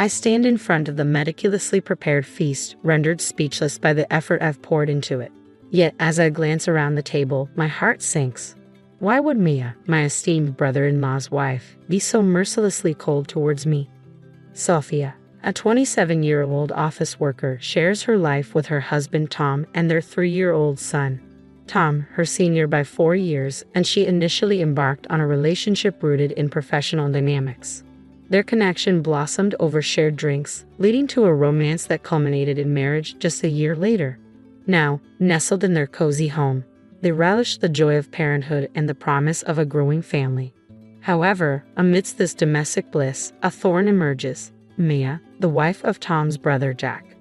I stand in front of the meticulously prepared feast, rendered speechless by the effort I've poured into it. Yet, as I glance around the table, my heart sinks. Why would Mia, my esteemed brother-in-law's wife, be so mercilessly cold towards me? Sophia, a 27-year-old office worker, shares her life with her husband Tom and their 3-year-old son. Tom, her senior by 4 years, and she initially embarked on a relationship rooted in professional dynamics. Their connection blossomed over shared drinks, leading to a romance that culminated in marriage just a year later. Now, nestled in their cozy home, they relish the joy of parenthood and the promise of a growing family. However, amidst this domestic bliss, a thorn emerges: Mia, the wife of Tom's brother Jack.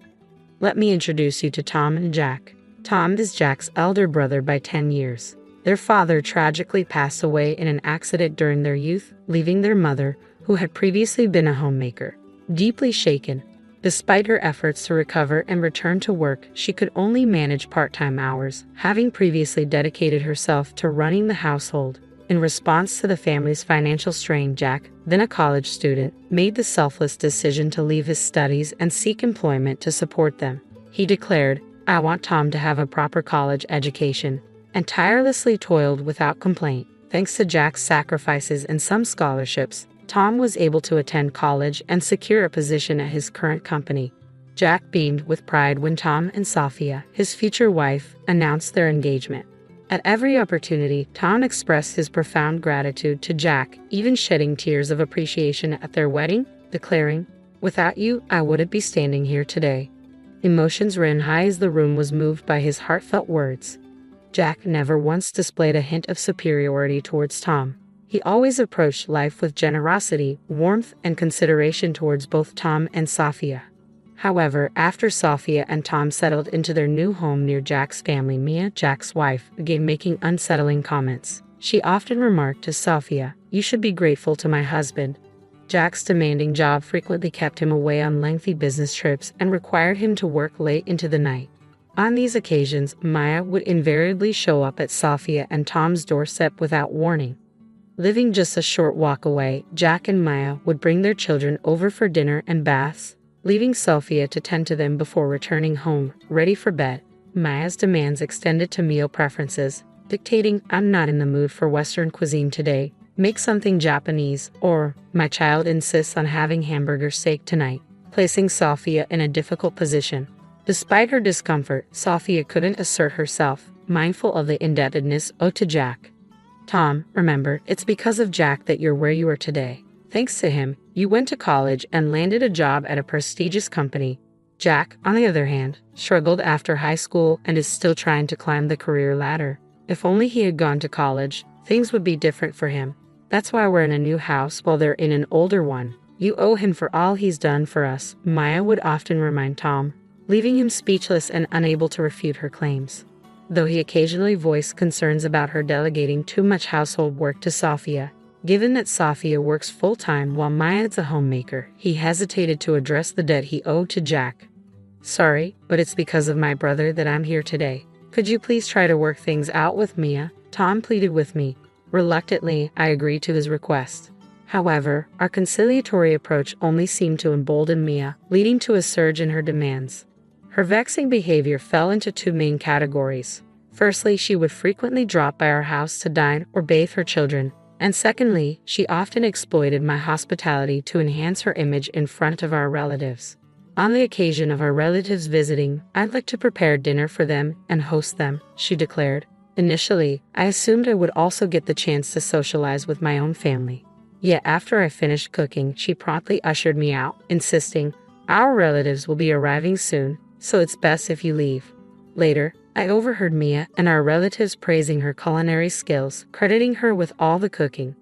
Let me introduce you to Tom and Jack. Tom is Jack's elder brother by 10 years. Their father tragically passed away in an accident during their youth, leaving their mother, who had previously been a homemaker, deeply shaken. Despite her efforts to recover and return to work, she could only manage part-time hours, having previously dedicated herself to running the household. In response to the family's financial strain, Jack, then a college student, made the selfless decision to leave his studies and seek employment to support them. He declared, "I want Tom to have a proper college education," and tirelessly toiled without complaint. Thanks to Jack's sacrifices and some scholarships, Tom was able to attend college and secure a position at his current company. Jack beamed with pride when Tom and Sophia, his future wife, announced their engagement. At every opportunity, Tom expressed his profound gratitude to Jack, even shedding tears of appreciation at their wedding, declaring, "Without you, I wouldn't be standing here today." Emotions ran high as the room was moved by his heartfelt words. Jack never once displayed a hint of superiority towards Tom. He always approached life with generosity, warmth, and consideration towards both Tom and Sophia. However, after Sophia and Tom settled into their new home near Jack's family, Mia, Jack's wife, began making unsettling comments. She often remarked to Sophia, "You should be grateful to my husband." Jack's demanding job frequently kept him away on lengthy business trips and required him to work late into the night. On these occasions, Maya would invariably show up at Sophia and Tom's doorstep without warning. Living just a short walk away, Jack and Maya would bring their children over for dinner and baths, leaving Sophia to tend to them before returning home, ready for bed. Maya's demands extended to meal preferences, dictating, "I'm not in the mood for Western cuisine today. Make something Japanese," or "My child insists on having hamburger steak tonight," placing Sophia in a difficult position. Despite her discomfort, Sophia couldn't assert herself, mindful of the indebtedness owed to Jack. "Tom, remember, it's because of Jack that you're where you are today. Thanks to him, you went to college and landed a job at a prestigious company." Jack, on the other hand, struggled after high school and is still trying to climb the career ladder. If only he had gone to college, things would be different for him. "That's why we're in a new house while they're in an older one. You owe him for all he's done for us," Maya would often remind Tom, leaving him speechless and unable to refute her claims. Though he occasionally voiced concerns about her delegating too much household work to Sophia, given that Sophia works full-time while Maya is a homemaker, he hesitated to address the debt he owed to Jack. "Sorry, but it's because of my brother that I'm here today. Could you please try to work things out with Mia?" Tom pleaded with me. Reluctantly, I agreed to his request. However, our conciliatory approach only seemed to embolden Mia, leading to a surge in her demands. Her vexing behavior fell into two main categories. Firstly, she would frequently drop by our house to dine or bathe her children, and secondly, she often exploited my hospitality to enhance her image in front of our relatives. "On the occasion of our relatives visiting, I'd like to prepare dinner for them and host them," she declared. Initially, I assumed I would also get the chance to socialize with my own family. Yet after I finished cooking, she promptly ushered me out, insisting, "Our relatives will be arriving soon, so it's best if you leave." Later, I overheard Mia and our relatives praising her culinary skills, crediting her with all the cooking.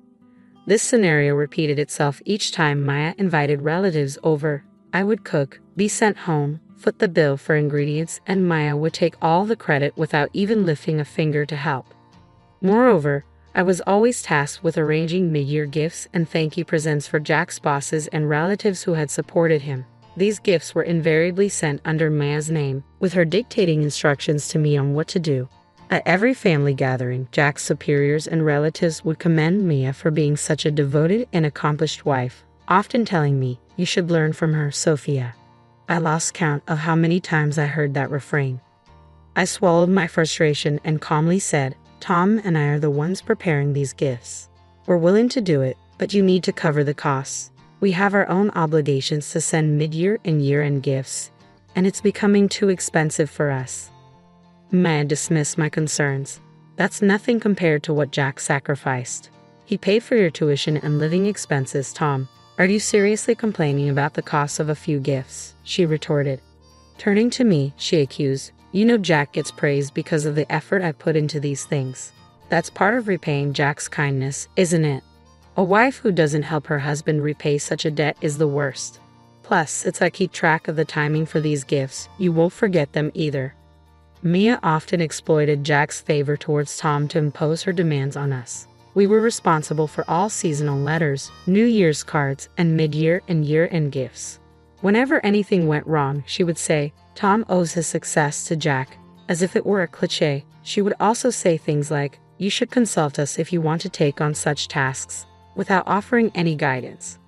This scenario repeated itself each time Maya invited relatives over. I would cook, be sent home, foot the bill for ingredients, and Maya would take all the credit without even lifting a finger to help. Moreover, I was always tasked with arranging mid-year gifts and thank you presents for Jack's bosses and relatives who had supported him. These gifts were invariably sent under Maya's name, with her dictating instructions to me on what to do. At every family gathering, Jack's superiors and relatives would commend Mia for being such a devoted and accomplished wife, often telling me, You should learn from her, Sophia." I lost count of how many times I heard that refrain. I swallowed my frustration and calmly said, "Tom and I are the ones preparing these gifts. We're willing to do it, but you need to cover the costs. We have our own obligations to send mid-year and year-end gifts, and it's becoming too expensive for us." Maya dismissed my concerns. "That's nothing compared to what Jack sacrificed. He paid for your tuition and living expenses, Tom. Are you seriously complaining about the cost of a few gifts?" she retorted. Turning to me, she accused, "You know Jack gets praised because of the effort I put into these things. That's part of repaying Jack's kindness, isn't it? A wife who doesn't help her husband repay such a debt is the worst. Plus, it's I keep track of the timing for these gifts. You won't forget them either." Mia often exploited Jack's favor towards Tom to impose her demands on us. We were responsible for all seasonal letters, New Year's cards, and mid-year and year-end gifts. Whenever anything went wrong, she would say, "Tom owes his success to Jack," as if it were a cliché. She would also say things like, "You should consult us if you want to take on such tasks," without offering any guidance.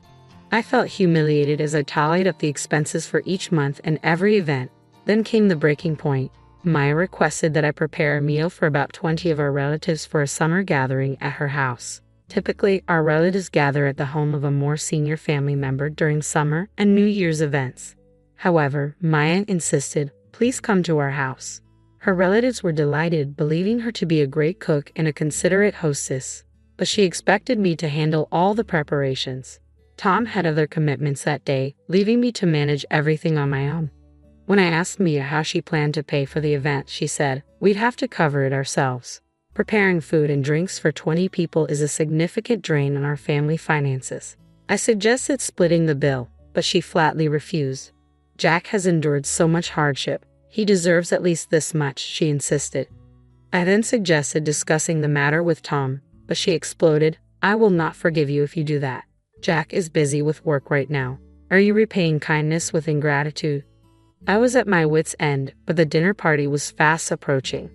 I felt humiliated as I tallied up the expenses for each month and every event. Then came the breaking point. Maya requested that I prepare a meal for about 20 of our relatives for a summer gathering at her house. Typically, our relatives gather at the home of a more senior family member during summer and New Year's events. However, Maya insisted, "Please come to our house." Her relatives were delighted, believing her to be a great cook and a considerate hostess, but she expected me to handle all the preparations. Tom had other commitments that day, leaving me to manage everything on my own. When I asked Mia how she planned to pay for the event, she said, "We'd have to cover it ourselves. Preparing food and drinks for 20 people is a significant drain on our family finances." I suggested splitting the bill, but she flatly refused. "Jack has endured so much hardship. He deserves at least this much," she insisted. I then suggested discussing the matter with Tom, but she exploded, "I will not forgive you if you do that. Jack is busy with work right now. Are you repaying kindness with ingratitude?" I was at my wit's end, but the dinner party was fast approaching.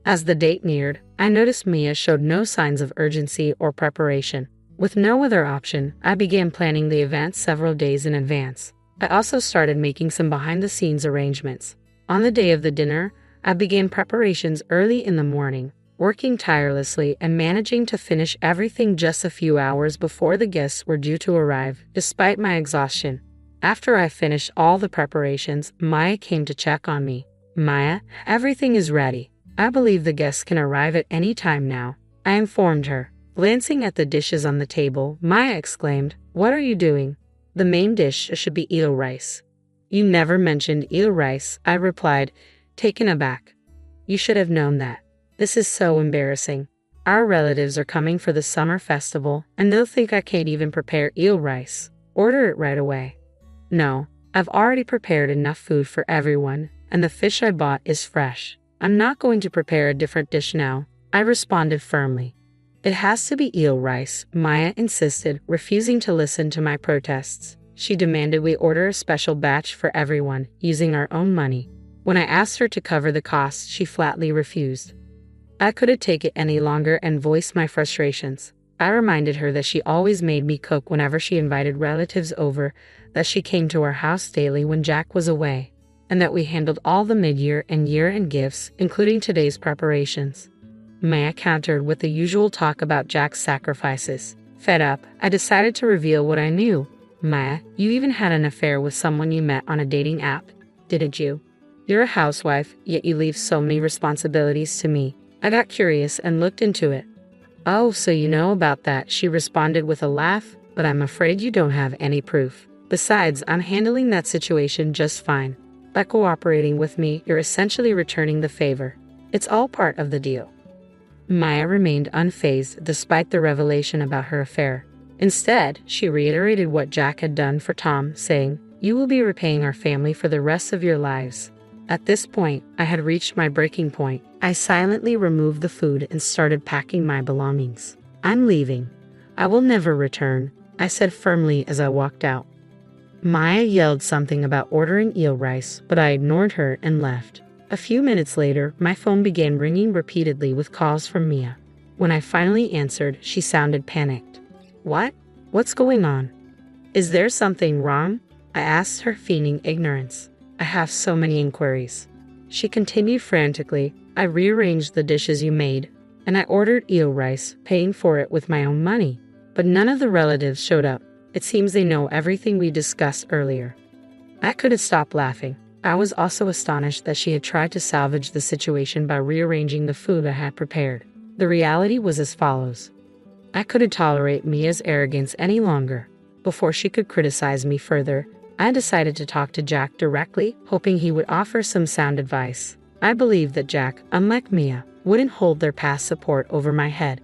As the date neared, I noticed Mia showed no signs of urgency or preparation. With no other option, I began planning the event several days in advance. I also started making some behind-the-scenes arrangements. On the day of the dinner, I began preparations early in the morning, working tirelessly and managing to finish everything just a few hours before the guests were due to arrive, despite my exhaustion. After I finished all the preparations, Maya came to check on me. "Maya, everything is ready. I believe the guests can arrive at any time now," I informed her. Glancing at the dishes on the table, Maya exclaimed, "What are you doing? The main dish should be eel rice." "You never mentioned eel rice," I replied, taken aback. "You should have known that. This is so embarrassing. Our relatives are coming for the summer festival, and they'll think I can't even prepare eel rice. Order it right away." "No, I've already prepared enough food for everyone, and the fish I bought is fresh. I'm not going to prepare a different dish now," I responded firmly. "It has to be eel rice," Maya insisted, refusing to listen to my protests. She demanded we order a special batch for everyone, using our own money. When I asked her to cover the costs, she flatly refused. I couldn't take it any longer and voiced my frustrations. I reminded her that she always made me cook whenever she invited relatives over, that she came to our house daily when Jack was away, and that we handled all the mid-year and year-end gifts, including today's preparations. Maya countered with the usual talk about Jack's sacrifices. Fed up, I decided to reveal what I knew. "Maya, you even had an affair with someone you met on a dating app, didn't you? You're a housewife, yet you leave so many responsibilities to me." I got curious and looked into it. "Oh, so you know about that," she responded with a laugh, "but I'm afraid you don't have any proof. Besides, I'm handling that situation just fine. By cooperating with me, you're essentially returning the favor. It's all part of the deal." Maya remained unfazed despite the revelation about her affair. Instead, she reiterated what Jack had done for Tom, saying, "You will be repaying our family for the rest of your lives." At this point, I had reached my breaking point. I silently removed the food and started packing my belongings. "I'm leaving. I will never return," I said firmly as I walked out. Maya yelled something about ordering eel rice, but I ignored her and left. A few minutes later, my phone began ringing repeatedly with calls from Mia. When I finally answered, she sounded panicked. "What? What's going on? Is there something wrong? I asked her, feigning ignorance. I have so many inquiries. She continued frantically. I rearranged the dishes you made, and I ordered eel rice, paying for it with my own money. But none of the relatives showed up. It seems they know everything we discussed earlier. I couldn't stop laughing. I was also astonished that she had tried to salvage the situation by rearranging the food I had prepared. The reality was as follows. I couldn't tolerate Mia's arrogance any longer. Before she could criticize me further, I decided to talk to Jack directly, hoping he would offer some sound advice. I believed that Jack, unlike Mia, wouldn't hold their past support over my head.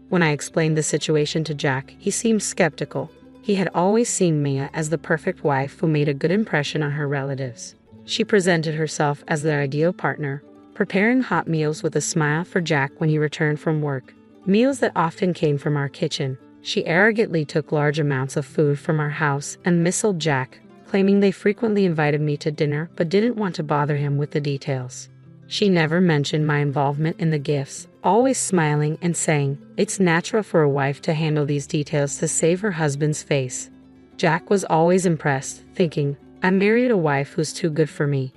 When I explained the situation to Jack, he seemed skeptical. He had always seen Mia as the perfect wife who made a good impression on her relatives. She presented herself as their ideal partner, preparing hot meals with a smile for Jack when he returned from work. Meals that often came from our kitchen. She arrogantly took large amounts of food from our house and missiled Jack, claiming they frequently invited me to dinner but didn't want to bother him with the details. She never mentioned my involvement in the gifts, always smiling and saying, "It's natural for a wife to handle these details to save her husband's face." Jack was always impressed, thinking, I married a wife who's too good for me.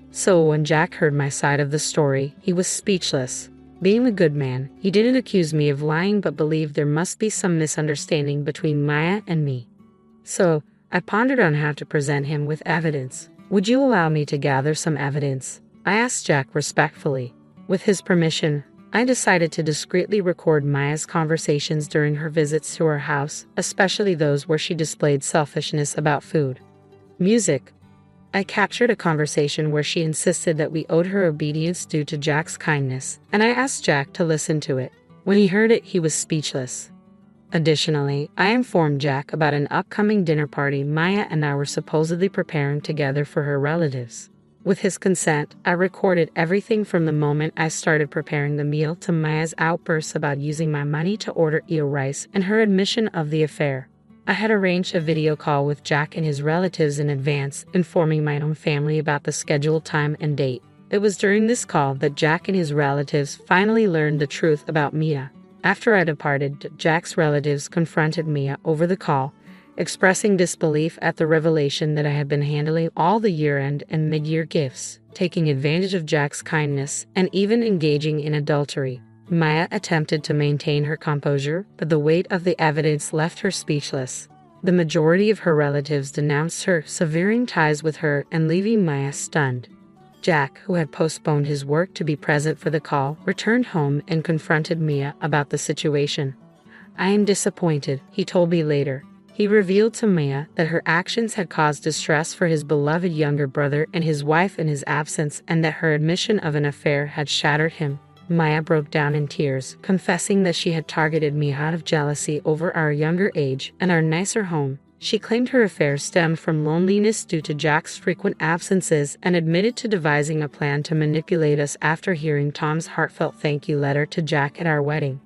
So when Jack heard my side of the story, he was speechless. Being a good man, he didn't accuse me of lying but believed there must be some misunderstanding between Maya and me. So, I pondered on how to present him with evidence. Would you allow me to gather some evidence? I asked Jack respectfully. With his permission, I decided to discreetly record Maya's conversations during her visits to our house, especially those where she displayed selfishness about food. Music. I captured a conversation where she insisted that we owed her obedience due to Jack's kindness, and I asked Jack to listen to it. When he heard it, he was speechless. Additionally, I informed Jack about an upcoming dinner party Maya and I were supposedly preparing together for her relatives. With his consent, I recorded everything from the moment I started preparing the meal to Maya's outbursts about using my money to order eel rice and her admission of the affair. I had arranged a video call with Jack and his relatives in advance, informing my own family about the scheduled time and date. It was during this call that Jack and his relatives finally learned the truth about Mia. After I departed, Jack's relatives confronted Mia over the call, expressing disbelief at the revelation that I had been handling all the year-end and mid-year gifts, taking advantage of Jack's kindness, and even engaging in adultery. Maya attempted to maintain her composure, but the weight of the evidence left her speechless. The majority of her relatives denounced her, severing ties with her and leaving Maya stunned. Jack, who had postponed his work to be present for the call, returned home and confronted Mia about the situation. "I am disappointed," he told me later. He revealed to Mia that her actions had caused distress for his beloved younger brother and his wife in his absence, and that her admission of an affair had shattered him. Maya broke down in tears, confessing that she had targeted me out of jealousy over our younger age and our nicer home. She claimed her affair stemmed from loneliness due to Jack's frequent absences and admitted to devising a plan to manipulate us after hearing Tom's heartfelt thank you letter to Jack at our wedding.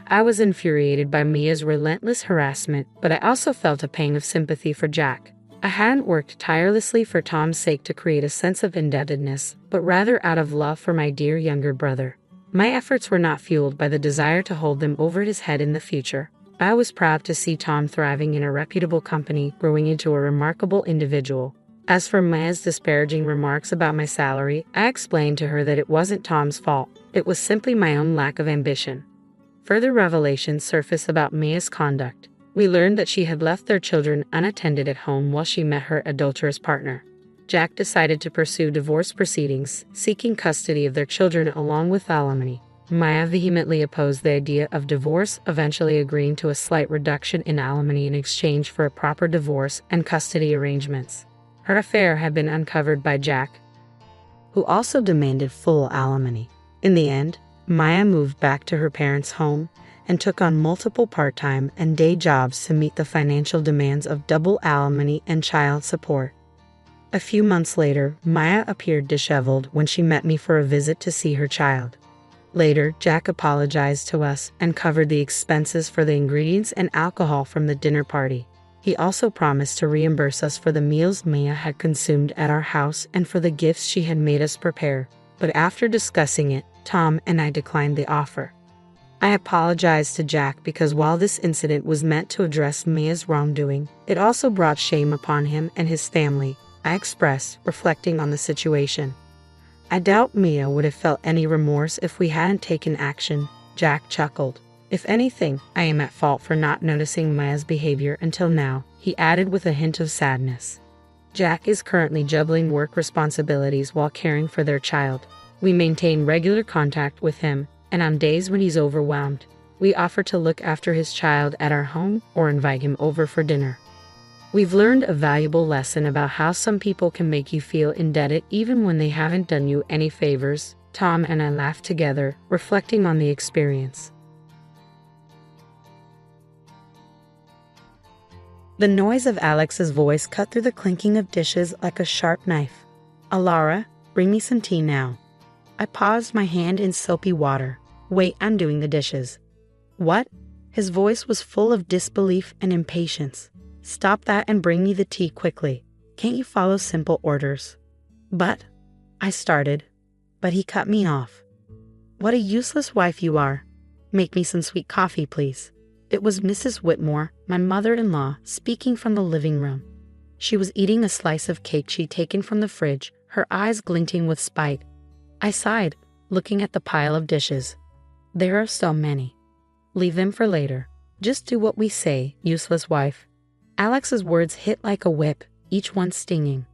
I was infuriated by Mia's relentless harassment, but I also felt a pang of sympathy for Jack. I hadn't worked tirelessly for Tom's sake to create a sense of indebtedness, but rather out of love for my dear younger brother. My efforts were not fueled by the desire to hold them over his head in the future. I was proud to see Tom thriving in a reputable company, growing into a remarkable individual. As for Maya's disparaging remarks about my salary, I explained to her that it wasn't Tom's fault. It was simply my own lack of ambition. Further revelations surfaced about Mia's conduct. We learned that she had left their children unattended at home while she met her adulterous partner. Jack decided to pursue divorce proceedings, seeking custody of their children along with alimony. Maya vehemently opposed the idea of divorce, eventually agreeing to a slight reduction in alimony in exchange for a proper divorce and custody arrangements. Her affair had been uncovered by Jack, who also demanded full alimony. In the end, Maya moved back to her parents' home and took on multiple part-time and day jobs to meet the financial demands of double alimony and child support. A few months later, Maya appeared disheveled when she met me for a visit to see her child. Later, Jack apologized to us and covered the expenses for the ingredients and alcohol from the dinner party. He also promised to reimburse us for the meals Mia had consumed at our house and for the gifts she had made us prepare. But after discussing it, Tom and I declined the offer. I apologized to Jack because while this incident was meant to address Mia's wrongdoing, it also brought shame upon him and his family, I expressed, reflecting on the situation. I doubt Mia would have felt any remorse if we hadn't taken action, Jack chuckled. If anything, I am at fault for not noticing Mia's behavior until now, he added with a hint of sadness. Jack is currently juggling work responsibilities while caring for their child. We maintain regular contact with him, and on days when he's overwhelmed, we offer to look after his child at our home or invite him over for dinner. We've learned a valuable lesson about how some people can make you feel indebted even when they haven't done you any favors. Tom and I laughed together, reflecting on the experience. The noise of Alex's voice cut through the clinking of dishes like a sharp knife. Alara, bring me some tea now. I paused, my hand in soapy water. Wait, I'm doing the dishes. What? His voice was full of disbelief and impatience. Stop that and bring me the tea quickly. Can't you follow simple orders? But, I started, but he cut me off. What a useless wife you are. Make me some sweet coffee, please. It was Mrs. Whitmore, my mother-in-law, speaking from the living room. She was eating a slice of cake she'd taken from the fridge, her eyes glinting with spite. I sighed, looking at the pile of dishes. There are so many. Leave them for later. Just do what we say, useless wife. Alex's words hit like a whip, each one stinging.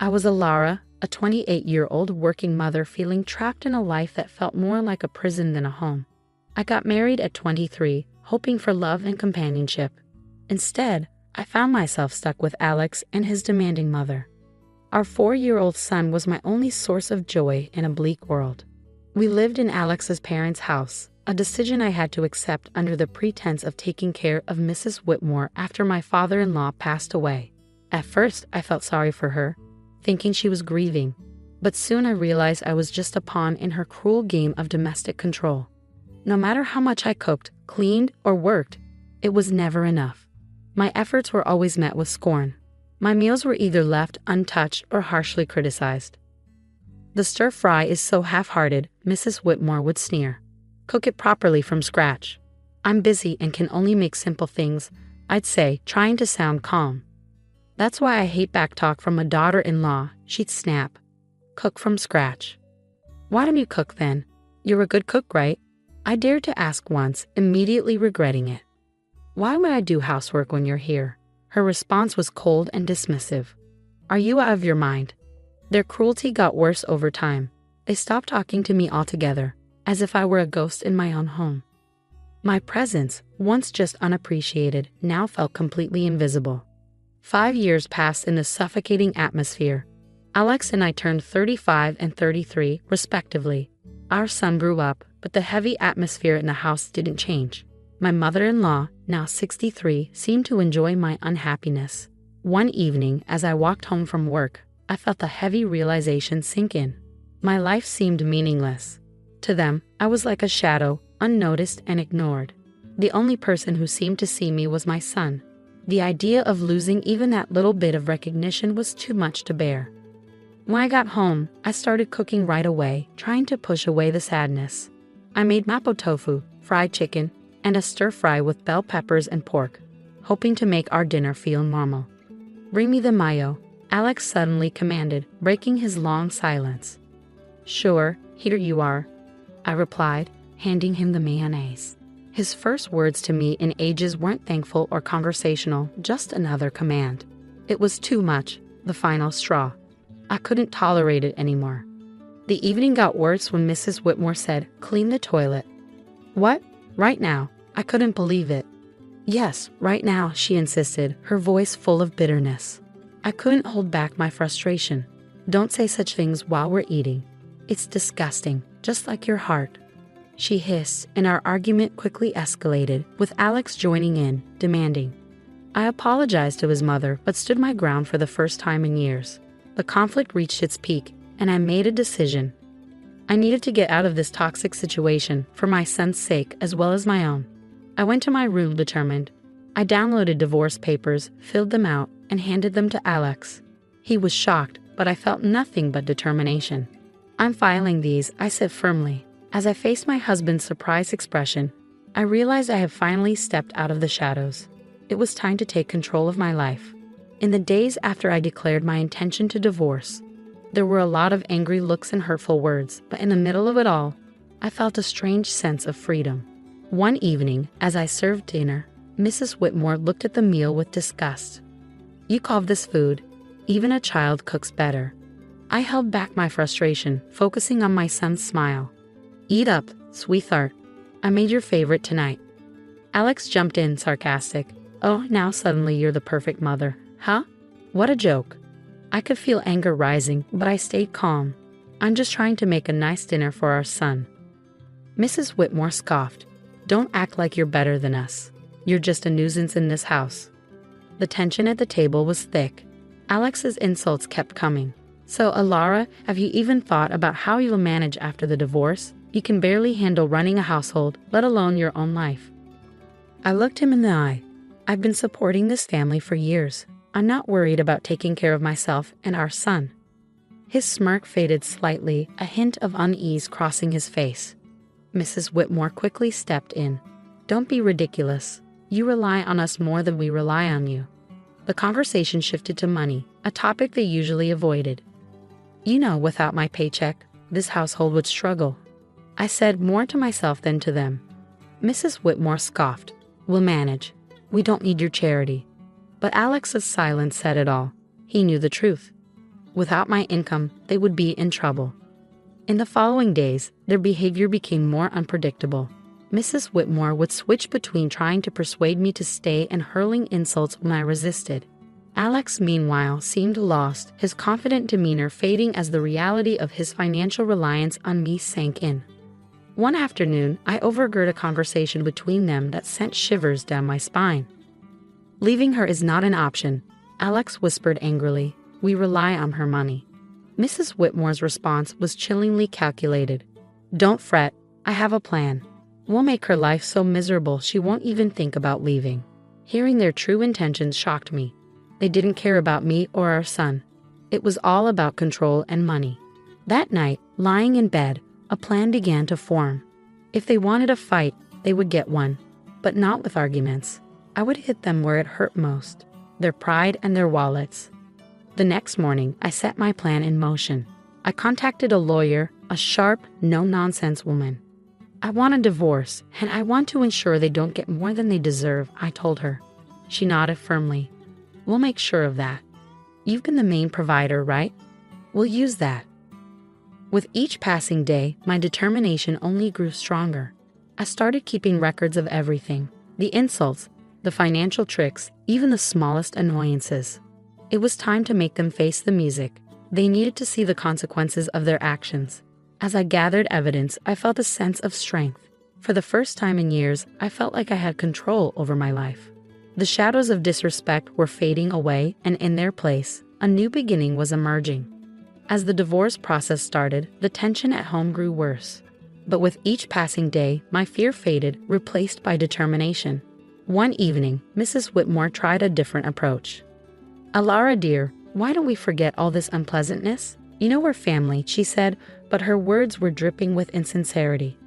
I was Alara, a 28-year-old working mother feeling trapped in a life that felt more like a prison than a home. I got married at 23, hoping for love and companionship. Instead, I found myself stuck with Alex and his demanding mother. Our 4-year-old son was my only source of joy in a bleak world. We lived in Alex's parents' house, a decision I had to accept under the pretense of taking care of Mrs. Whitmore after my father-in-law passed away. At first, I felt sorry for her, thinking she was grieving, but soon I realized I was just a pawn in her cruel game of domestic control. No matter how much I cooked, cleaned, or worked, it was never enough. My efforts were always met with scorn. My meals were either left untouched or harshly criticized. The stir-fry is so half-hearted, Mrs. Whitmore would sneer. Cook it properly from scratch. I'm busy and can only make simple things, I'd say, trying to sound calm. That's why I hate backtalk from a daughter-in-law, she'd snap. Cook from scratch. Why don't you cook then? You're a good cook, right? I dared to ask once, immediately regretting it. Why would I do housework when you're here? Her response was cold and dismissive. Are you out of your mind? Their cruelty got worse over time. They stopped talking to me altogether, as if I were a ghost in my own home. My presence, once just unappreciated, now felt completely invisible. 5 years passed in a suffocating atmosphere. Alex and I turned 35 and 33, respectively. Our son grew up, but the heavy atmosphere in the house didn't change. My mother-in-law, now 63, seemed to enjoy my unhappiness. One evening, as I walked home from work, I felt a heavy realization sink in. My life seemed meaningless. To them, I was like a shadow, unnoticed and ignored. The only person who seemed to see me was my son. The idea of losing even that little bit of recognition was too much to bear. When I got home, I started cooking right away, trying to push away the sadness. I made mapo tofu, fried chicken, and a stir-fry with bell peppers and pork, hoping to make our dinner feel normal. Bring me the mayo, Alex suddenly commanded, breaking his long silence. Sure, here you are, I replied, handing him the mayonnaise. His first words to me in ages weren't thankful or conversational, just another command. It was too much, the final straw. I couldn't tolerate it anymore. The evening got worse when Mrs. Whitmore said, "Clean the toilet." What? Right now? I couldn't believe it. Yes, right now, she insisted, her voice full of bitterness. I couldn't hold back my frustration. Don't say such things while we're eating. It's disgusting, just like your heart. She hissed, and our argument quickly escalated, with Alex joining in, demanding. I apologized to his mother, but stood my ground for the first time in years. The conflict reached its peak, and I made a decision. I needed to get out of this toxic situation, for my son's sake as well as my own. I went to my room determined. I downloaded divorce papers, filled them out, and handed them to Alex. He was shocked, but I felt nothing but determination. I'm filing these, I said firmly. As I faced my husband's surprised expression, I realized I had finally stepped out of the shadows. It was time to take control of my life. In the days after I declared my intention to divorce, there were a lot of angry looks and hurtful words, but in the middle of it all, I felt a strange sense of freedom. One evening, as I served dinner, Mrs. Whitmore looked at the meal with disgust. "You call this food? Even a child cooks better." I held back my frustration, focusing on my son's smile. "Eat up, sweetheart. I made your favorite tonight." Alex jumped in, sarcastic. "Oh, now suddenly you're the perfect mother, huh? What a joke." I could feel anger rising, but I stayed calm. "I'm just trying to make a nice dinner for our son." Mrs. Whitmore scoffed. "Don't act like you're better than us. You're just a nuisance in this house." The tension at the table was thick. Alex's insults kept coming. "So, Alara, have you even thought about how you'll manage after the divorce? You can barely handle running a household, let alone your own life." I looked him in the eye. "I've been supporting this family for years. I'm not worried about taking care of myself and our son." His smirk faded slightly, a hint of unease crossing his face. Mrs. Whitmore quickly stepped in. "Don't be ridiculous. You rely on us more than we rely on you." The conversation shifted to money, a topic they usually avoided. "You know, without my paycheck, this household would struggle." I said more to myself than to them. Mrs. Whitmore scoffed. "We'll manage. We don't need your charity." But Alex's silence said it all. He knew the truth. Without my income, they would be in trouble. In the following days, their behavior became more unpredictable. Mrs. Whitmore would switch between trying to persuade me to stay and hurling insults when I resisted. Alex, meanwhile, seemed lost, his confident demeanor fading as the reality of his financial reliance on me sank in. One afternoon, I overheard a conversation between them that sent shivers down my spine. "Leaving her is not an option," Alex whispered angrily. "We rely on her money." Mrs. Whitmore's response was chillingly calculated. "Don't fret, I have a plan. We'll make her life so miserable she won't even think about leaving." Hearing their true intentions shocked me. They didn't care about me or our son. It was all about control and money. That night, lying in bed, a plan began to form. If they wanted a fight, they would get one, but not with arguments. I would hit them where it hurt most, their pride and their wallets. The next morning, I set my plan in motion. I contacted a lawyer, a sharp, no-nonsense woman. "I want a divorce, and I want to ensure they don't get more than they deserve," I told her. She nodded firmly. "We'll make sure of that. You've been the main provider, right? We'll use that." With each passing day, my determination only grew stronger. I started keeping records of everything, the insults, the financial tricks, even the smallest annoyances. It was time to make them face the music. They needed to see the consequences of their actions. As I gathered evidence, I felt a sense of strength. For the first time in years, I felt like I had control over my life. The shadows of disrespect were fading away, and in their place, a new beginning was emerging. As the divorce process started, the tension at home grew worse. But with each passing day, my fear faded, replaced by determination. One evening, Mrs. Whitmore tried a different approach. "Alara dear, why don't we forget all this unpleasantness? You know we're family," she said, but her words were dripping with insincerity.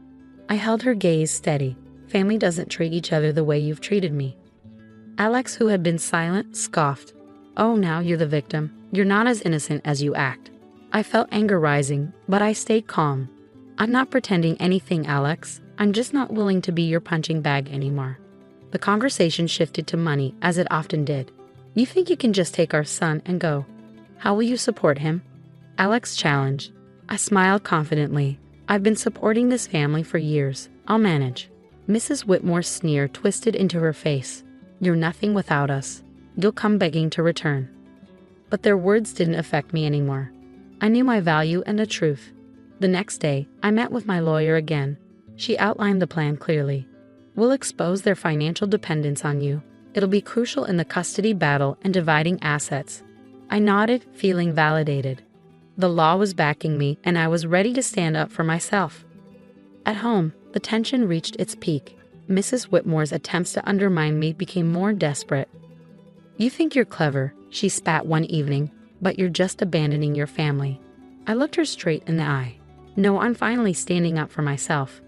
I held her gaze steady. "Family doesn't treat each other the way you've treated me." Alex, who had been silent, scoffed. "Oh, now you're the victim. You're not as innocent as you act." I felt anger rising, but I stayed calm. "I'm not pretending anything, Alex. I'm just not willing to be your punching bag anymore." The conversation shifted to money, as it often did. "You think you can just take our son and go? How will you support him?" Alex challenged. I smiled confidently. "I've been supporting this family for years. I'll manage." Mrs. Whitmore's sneer twisted into her face. "You're nothing without us. You'll come begging to return." But their words didn't affect me anymore. I knew my value and the truth. The next day, I met with my lawyer again. She outlined the plan clearly. "We'll expose their financial dependence on you. It'll be crucial in the custody battle and dividing assets." I nodded, feeling validated. The law was backing me, and I was ready to stand up for myself. At home, the tension reached its peak. Mrs. Whitmore's attempts to undermine me became more desperate. "You think you're clever," she spat one evening, "but you're just abandoning your family." I looked her straight in the eye. "No, I'm finally standing up for myself."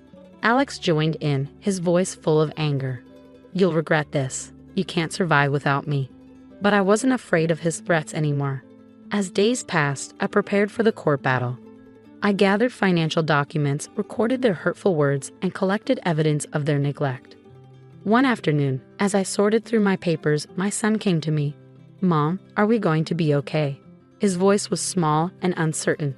Alex joined in, his voice full of anger. "You'll regret this. You can't survive without me." But I wasn't afraid of his threats anymore. As days passed, I prepared for the court battle. I gathered financial documents, recorded their hurtful words, and collected evidence of their neglect. One afternoon, as I sorted through my papers, my son came to me. "Mom, are we going to be okay?" His voice was small and uncertain.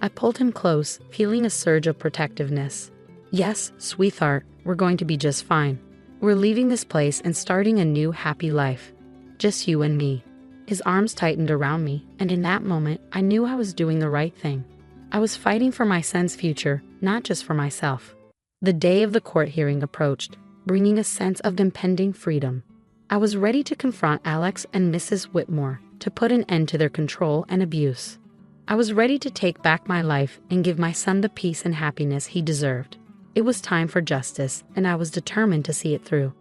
I pulled him close, feeling a surge of protectiveness. "Yes, sweetheart, we're going to be just fine. We're leaving this place and starting a new happy life. Just you and me." His arms tightened around me, and in that moment, I knew I was doing the right thing. I was fighting for my son's future, not just for myself. The day of the court hearing approached, bringing a sense of impending freedom. I was ready to confront Alex and Mrs. Whitmore, to put an end to their control and abuse. I was ready to take back my life and give my son the peace and happiness he deserved. It was time for justice, and I was determined to see it through.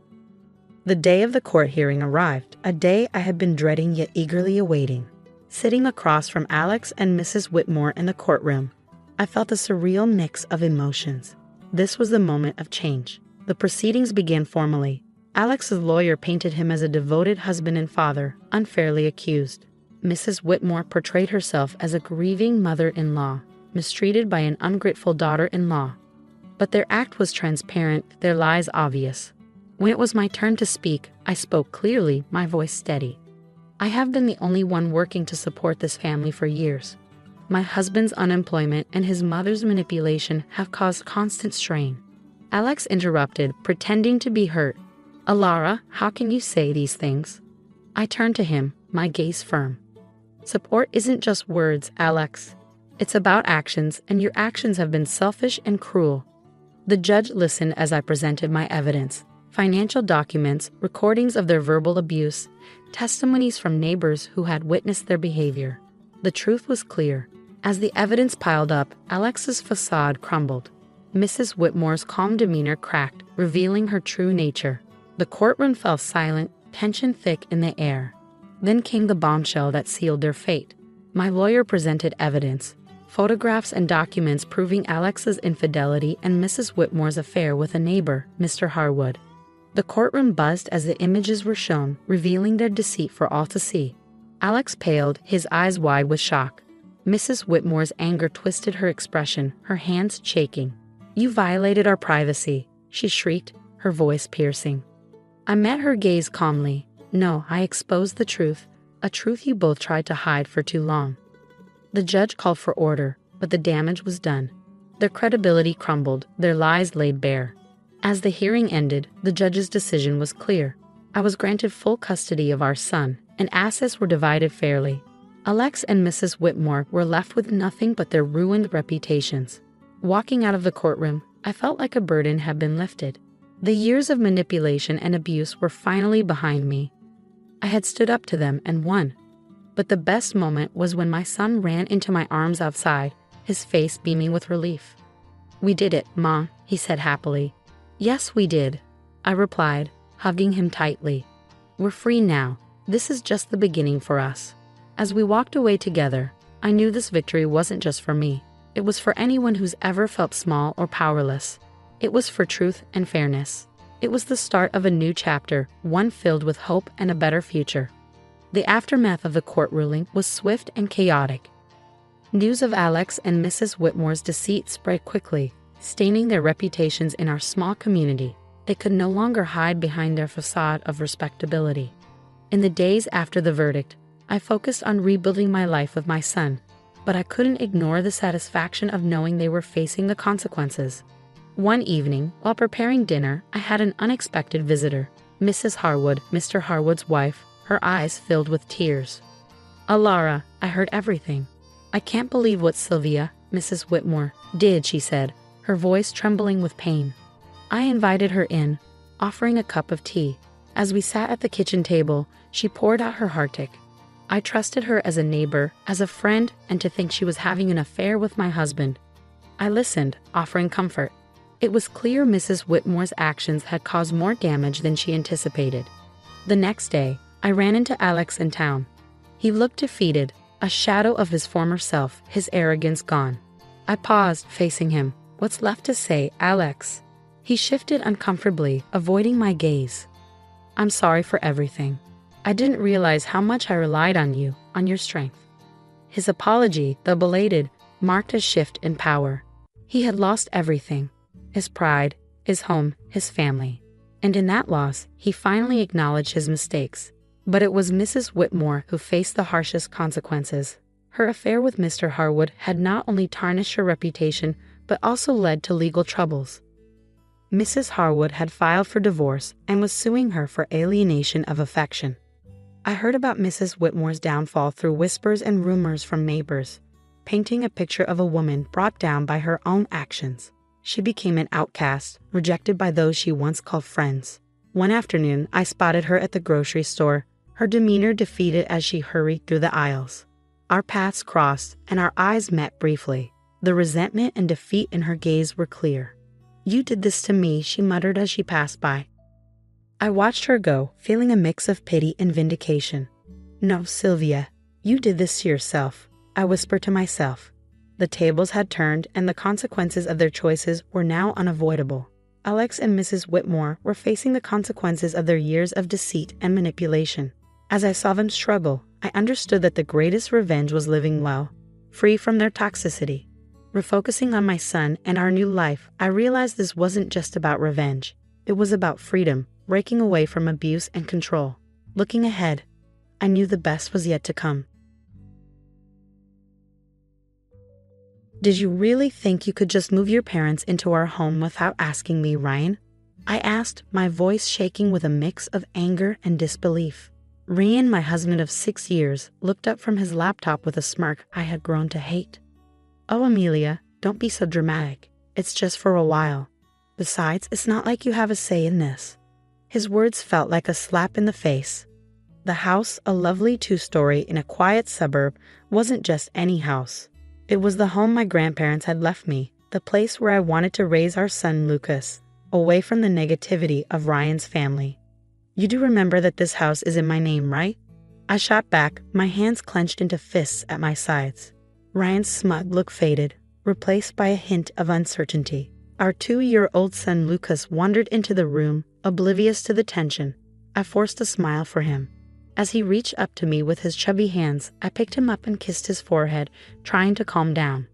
The day of the court hearing arrived, a day I had been dreading yet eagerly awaiting. Sitting across from Alex and Mrs. Whitmore in the courtroom, I felt a surreal mix of emotions. This was the moment of change. The proceedings began formally. Alex's lawyer painted him as a devoted husband and father, unfairly accused. Mrs. Whitmore portrayed herself as a grieving mother-in-law, mistreated by an ungrateful daughter-in-law. But their act was transparent, their lies obvious. When it was my turn to speak, I spoke clearly, my voice steady. "I have been the only one working to support this family for years. My husband's unemployment and his mother's manipulation have caused constant strain." Alex interrupted, pretending to be hurt. "Alara, how can you say these things?" I turned to him, my gaze firm. "Support isn't just words, Alex. It's about actions, and your actions have been selfish and cruel." The judge listened as I presented my evidence. Financial documents, recordings of their verbal abuse, testimonies from neighbors who had witnessed their behavior. The truth was clear. As the evidence piled up, Alex's facade crumbled. Mrs. Whitmore's calm demeanor cracked, revealing her true nature. The courtroom fell silent, tension thick in the air. Then came the bombshell that sealed their fate. My lawyer presented evidence, photographs and documents proving Alex's infidelity and Mrs. Whitmore's affair with a neighbor, Mr. Harwood. The courtroom buzzed as the images were shown, revealing their deceit for all to see. Alex paled, his eyes wide with shock. Mrs. Whitmore's anger twisted her expression, her hands shaking. "You violated our privacy," she shrieked, her voice piercing. I met her gaze calmly. "No, I exposed the truth, a truth you both tried to hide for too long." The judge called for order, but the damage was done. Their credibility crumbled, their lies laid bare. As the hearing ended, the judge's decision was clear. I was granted full custody of our son, and assets were divided fairly. Alex and Mrs. Whitmore were left with nothing but their ruined reputations. Walking out of the courtroom, I felt like a burden had been lifted. The years of manipulation and abuse were finally behind me. I had stood up to them and won. But the best moment was when my son ran into my arms outside, his face beaming with relief. "We did it, Mom," he said happily. "Yes, we did," I replied, hugging him tightly. "We're free now. This is just the beginning for us." As we walked away together, I knew this victory wasn't just for me. It was for anyone who's ever felt small or powerless. It was for truth and fairness. It was the start of a new chapter, one filled with hope and a better future. The aftermath of the court ruling was swift and chaotic. News of Alex and Mrs. Whitmore's deceit spread quickly, staining their reputations in our small community. They could no longer hide behind their facade of respectability. In the days after the verdict, I focused on rebuilding my life with my son, but I couldn't ignore the satisfaction of knowing they were facing the consequences. One evening, while preparing dinner, I had an unexpected visitor, Mrs. Harwood, Mr. Harwood's wife, her eyes filled with tears. "Alara, I heard everything. I can't believe what Sylvia, Mrs. Whitmore, did," she said, her voice trembling with pain. I invited her in, offering a cup of tea. As we sat at the kitchen table, she poured out her heartache. I trusted her as a neighbor, as a friend, and to think she was having an affair with my husband. I listened, offering comfort. It was clear Mrs. Whitmore's actions had caused more damage than she anticipated. The next day, I ran into Alex in town. He looked defeated, a shadow of his former self, his arrogance gone. I paused, facing him. "What's left to say, Alex?" He shifted uncomfortably, avoiding my gaze. I'm sorry for everything. I didn't realize how much I relied on you, on your strength. His apology, though belated, marked a shift in power. He had lost everything: his pride, his home, his family. And in that loss, he finally acknowledged his mistakes. But it was Mrs. Whitmore who faced the harshest consequences. Her affair with Mr. Harwood had not only tarnished her reputation, but also led to legal troubles. Mrs. Harwood had filed for divorce and was suing her for alienation of affection. I heard about Mrs. Whitmore's downfall through whispers and rumors from neighbors, painting a picture of a woman brought down by her own actions. She became an outcast, rejected by those she once called friends. One afternoon, I spotted her at the grocery store, her demeanor defeated as she hurried through the aisles. Our paths crossed, and our eyes met briefly. The resentment and defeat in her gaze were clear. "You did this to me," she muttered as she passed by. I watched her go, feeling a mix of pity and vindication. "No, Sylvia, you did this to yourself," I whispered to myself. The tables had turned, and the consequences of their choices were now unavoidable. Alex and Mrs. Whitmore were facing the consequences of their years of deceit and manipulation. As I saw them struggle, I understood that the greatest revenge was living well, free from their toxicity. Refocusing on my son and our new life, I realized this wasn't just about revenge. It was about freedom, breaking away from abuse and control. Looking ahead, I knew the best was yet to come. "Did you really think you could just move your parents into our home without asking me, Ryan?" I asked, my voice shaking with a mix of anger and disbelief. Ryan, my husband of 6 years, looked up from his laptop with a smirk I had grown to hate. "Oh, Amelia, don't be so dramatic. It's just for a while. Besides, it's not like you have a say in this." His words felt like a slap in the face. The house, a lovely 2-story in a quiet suburb, wasn't just any house. It was the home my grandparents had left me, the place where I wanted to raise our son Lucas, away from the negativity of Ryan's family. "You do remember that this house is in my name, right?" I shot back, my hands clenched into fists at my sides. Ryan's smug look faded, replaced by a hint of uncertainty. Our 2-year-old son Lucas wandered into the room, oblivious to the tension. I forced a smile for him. As he reached up to me with his chubby hands, I picked him up and kissed his forehead, trying to calm down.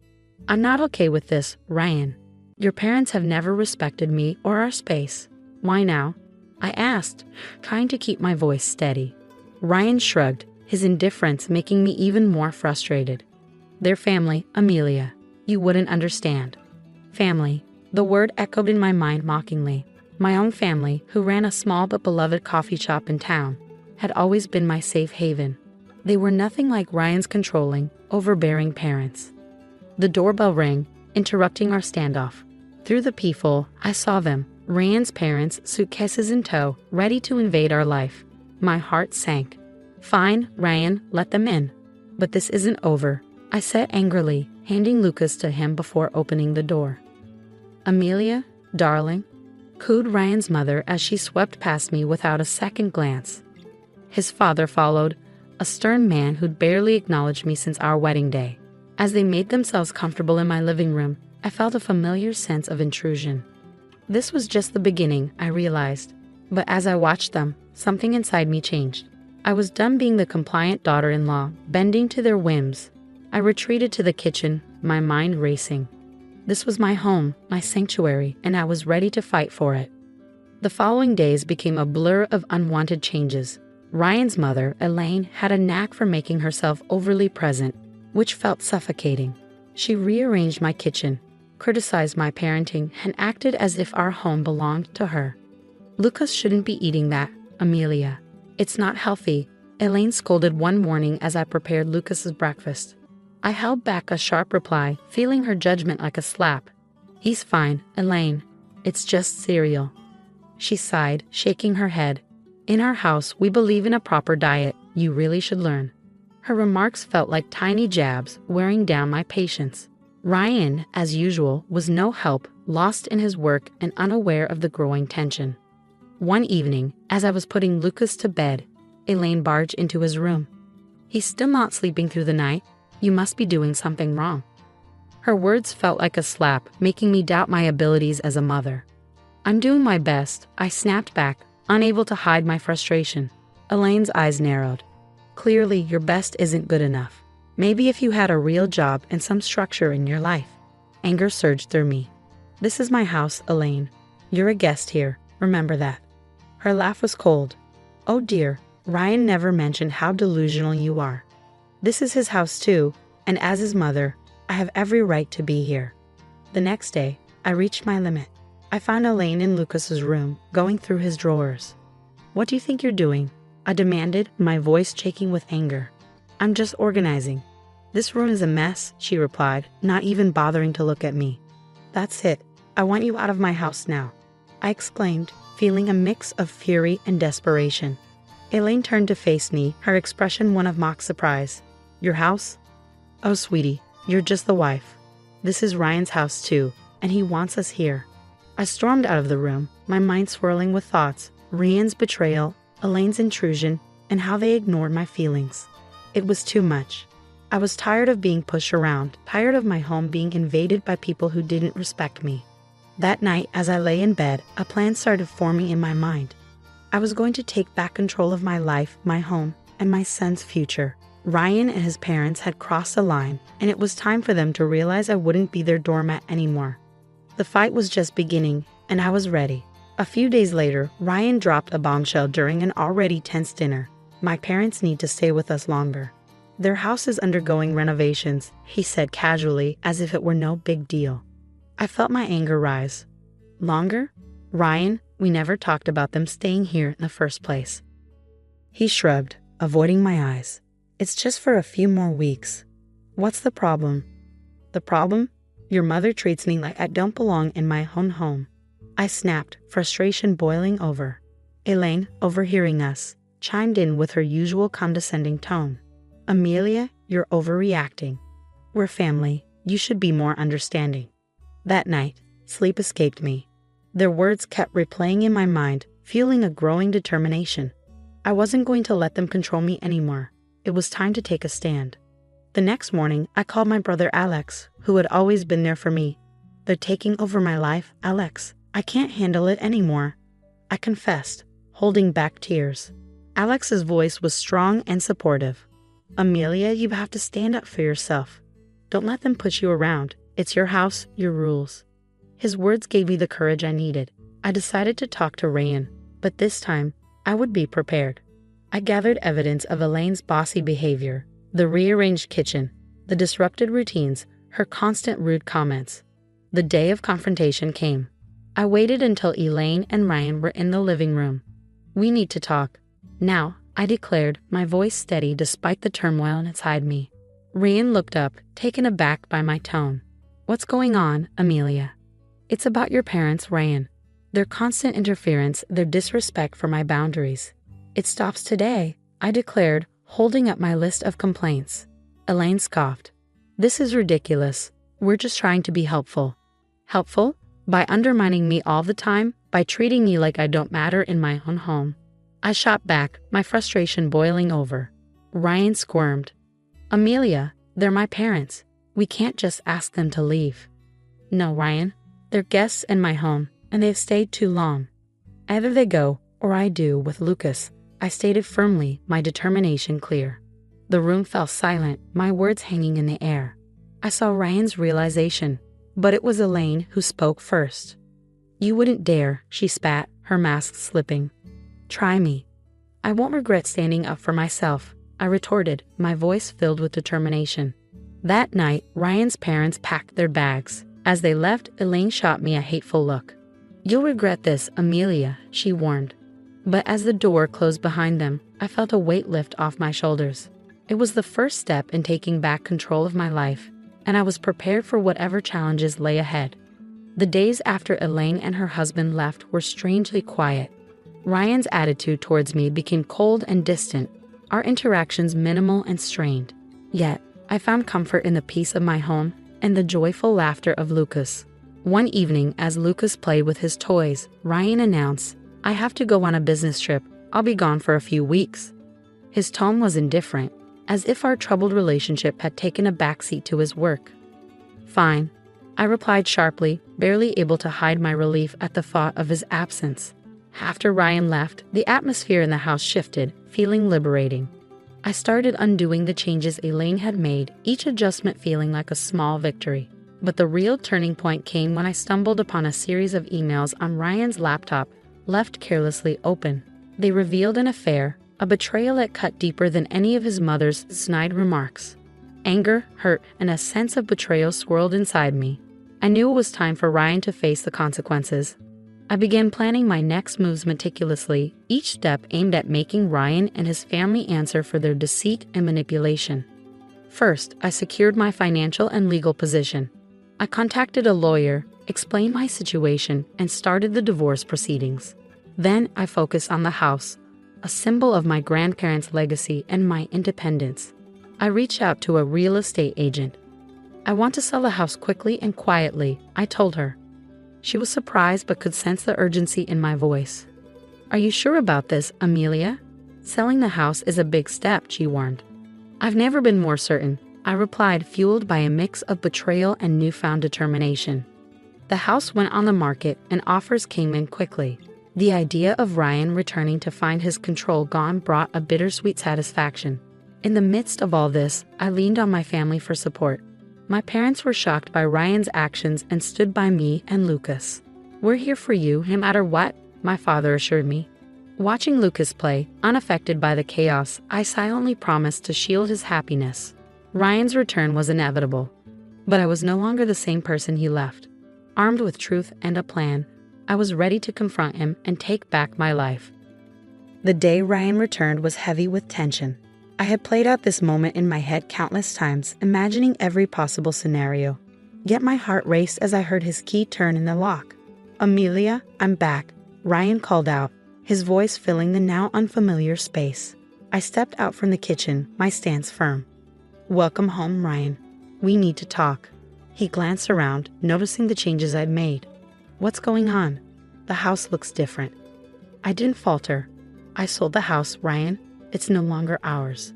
"I'm not okay with this, Ryan. Your parents have never respected me or our space. Why now?" I asked, trying to keep my voice steady. Ryan shrugged, his indifference making me even more frustrated. "Their family, Amelia. You wouldn't understand." Family. The word echoed in my mind mockingly. My own family, who ran a small but beloved coffee shop in town, had always been my safe haven. They were nothing like Ryan's controlling, overbearing parents. The doorbell rang, interrupting our standoff. Through the peephole, I saw them, Ryan's parents, suitcases in tow, ready to invade our life. My heart sank. "Fine, Ryan, let them in. But this isn't over," I said angrily, handing Lucas to him before opening the door. "Amelia, darling," cooed Ryan's mother as she swept past me without a second glance. His father followed, a stern man who'd barely acknowledged me since our wedding day. As they made themselves comfortable in my living room, I felt a familiar sense of intrusion. This was just the beginning, I realized. But as I watched them, something inside me changed. I was done being the compliant daughter-in-law, bending to their whims. I retreated to the kitchen, my mind racing. This was my home, my sanctuary, and I was ready to fight for it. The following days became a blur of unwanted changes. Ryan's mother, Elaine, had a knack for making herself overly present, which felt suffocating. She rearranged my kitchen, criticized my parenting, and acted as if our home belonged to her. "Lucas shouldn't be eating that, Amelia. It's not healthy," Elaine scolded one morning as I prepared Lucas's breakfast. I held back a sharp reply, feeling her judgment like a slap. "He's fine, Elaine. It's just cereal." She sighed, shaking her head. "In our house, we believe in a proper diet. You really should learn." Her remarks felt like tiny jabs, wearing down my patience. Ryan, as usual, was no help, lost in his work and unaware of the growing tension. One evening, as I was putting Lucas to bed, Elaine barged into his room. "He's still not sleeping through the night. You must be doing something wrong." Her words felt like a slap, making me doubt my abilities as a mother. I'm doing my best, I snapped back, unable to hide my frustration. Elaine's eyes narrowed. Clearly, your best isn't good enough. Maybe if you had a real job and some structure in your life. Anger surged through me. This is my house, Elaine. You're a guest here, remember that. Her laugh was cold. Oh dear, Ryan never mentioned how delusional you are. This is his house too, and as his mother, I have every right to be here. The next day, I reached my limit. I found Elaine in Lucas's room, going through his drawers. What do you think you're doing? I demanded, my voice shaking with anger. I'm just organizing. This room is a mess, she replied, not even bothering to look at me. That's it. I want you out of my house now, I exclaimed, feeling a mix of fury and desperation. Elaine turned to face me, her expression one of mock surprise. Your house? Oh, sweetie, you're just the wife. This is Ryan's house too, and he wants us here. I stormed out of the room, my mind swirling with thoughts, Ryan's betrayal, Elaine's intrusion, and how they ignored my feelings. It was too much. I was tired of being pushed around, tired of my home being invaded by people who didn't respect me. That night, as I lay in bed, a plan started forming in my mind. I was going to take back control of my life, my home, and my son's future. Ryan and his parents had crossed a line, and it was time for them to realize I wouldn't be their doormat anymore. The fight was just beginning, and I was ready. A few days later, Ryan dropped a bombshell during an already tense dinner. My parents need to stay with us longer. Their house is undergoing renovations, he said casually, as if it were no big deal. I felt my anger rise. Longer? Ryan, we never talked about them staying here in the first place. He shrugged, avoiding my eyes. It's just for a few more weeks. What's the problem? The problem? Your mother treats me like I don't belong in my own home. I snapped, frustration boiling over. Elaine, overhearing us, chimed in with her usual condescending tone. Amelia, you're overreacting. We're family. You should be more understanding. That night, sleep escaped me. Their words kept replaying in my mind, fueling a growing determination. I wasn't going to let them control me anymore. It was time to take a stand. The next morning, I called my brother Alex, who had always been there for me. They're taking over my life, Alex. I can't handle it anymore. I confessed, holding back tears. Alex's voice was strong and supportive. Amelia, you have to stand up for yourself. Don't let them push you around. It's your house, your rules. His words gave me the courage I needed. I decided to talk to Ryan, but this time, I would be prepared. I gathered evidence of Elaine's bossy behavior, the rearranged kitchen, the disrupted routines, her constant rude comments. The day of confrontation came. I waited until Elaine and Ryan were in the living room. We need to talk. Now, I declared, my voice steady despite the turmoil inside me. Ryan looked up, taken aback by my tone. What's going on, Amelia? It's about your parents, Ryan. Their constant interference, their disrespect for my boundaries. It stops today, I declared, holding up my list of complaints. Elaine scoffed. This is ridiculous. We're just trying to be helpful. Helpful? By undermining me all the time, by treating me like I don't matter in my own home. I shot back, my frustration boiling over. Ryan squirmed. Amelia, they're my parents. We can't just ask them to leave. No, Ryan. They're guests in my home, and they've stayed too long. Either they go, or I do with Lucas, I stated firmly, my determination clear. The room fell silent, my words hanging in the air. I saw Ryan's realization, but it was Elaine who spoke first. You wouldn't dare, she spat, her mask slipping. Try me. I won't regret standing up for myself, I retorted, my voice filled with determination. That night, Ryan's parents packed their bags. As they left, Elaine shot me a hateful look. You'll regret this, Amelia, she warned. But as the door closed behind them, I felt a weight lift off my shoulders. It was the first step in taking back control of my life, and I was prepared for whatever challenges lay ahead. The days after Elaine and her husband left were strangely quiet. Ryan's attitude towards me became cold and distant, our interactions minimal and strained. Yet, I found comfort in the peace of my home and the joyful laughter of Lucas. One evening, as Lucas played with his toys, Ryan announced, I have to go on a business trip. I'll be gone for a few weeks. His tone was indifferent, as if our troubled relationship had taken a backseat to his work. Fine. I replied sharply, barely able to hide my relief at the thought of his absence. After Ryan left, the atmosphere in the house shifted, feeling liberating. I started undoing the changes Elaine had made, each adjustment feeling like a small victory. But the real turning point came when I stumbled upon a series of emails on Ryan's laptop, left carelessly open. They revealed an affair, a betrayal that cut deeper than any of his mother's snide remarks. Anger, hurt, and a sense of betrayal swirled inside me. I knew it was time for Ryan to face the consequences. I began planning my next moves meticulously, each step aimed at making Ryan and his family answer for their deceit and manipulation. First, I secured my financial and legal position. I contacted a lawyer, explained my situation, and started the divorce proceedings. Then I focused on the house, a symbol of my grandparents' legacy and my independence. I reached out to a real estate agent. I want to sell the house quickly and quietly, I told her. She was surprised but could sense the urgency in my voice. Are you sure about this, Amelia? Selling the house is a big step, she warned. I've never been more certain, I replied, fueled by a mix of betrayal and newfound determination. The house went on the market and offers came in quickly. The idea of Ryan returning to find his control gone brought a bittersweet satisfaction. In the midst of all this, I leaned on my family for support. My parents were shocked by Ryan's actions and stood by me and Lucas. We're here for you, no matter what, my father assured me. Watching Lucas play, unaffected by the chaos, I silently promised to shield his happiness. Ryan's return was inevitable. But I was no longer the same person he left. Armed with truth and a plan, I was ready to confront him and take back my life. The day Ryan returned was heavy with tension. I had played out this moment in my head countless times, imagining every possible scenario. Yet my heart raced as I heard his key turn in the lock. Amelia, I'm back, Ryan called out, his voice filling the now unfamiliar space. I stepped out from the kitchen, my stance firm. Welcome home, Ryan. We need to talk. He glanced around, noticing the changes I'd made. What's going on? The house looks different. I didn't falter. I sold the house, Ryan. It's no longer ours.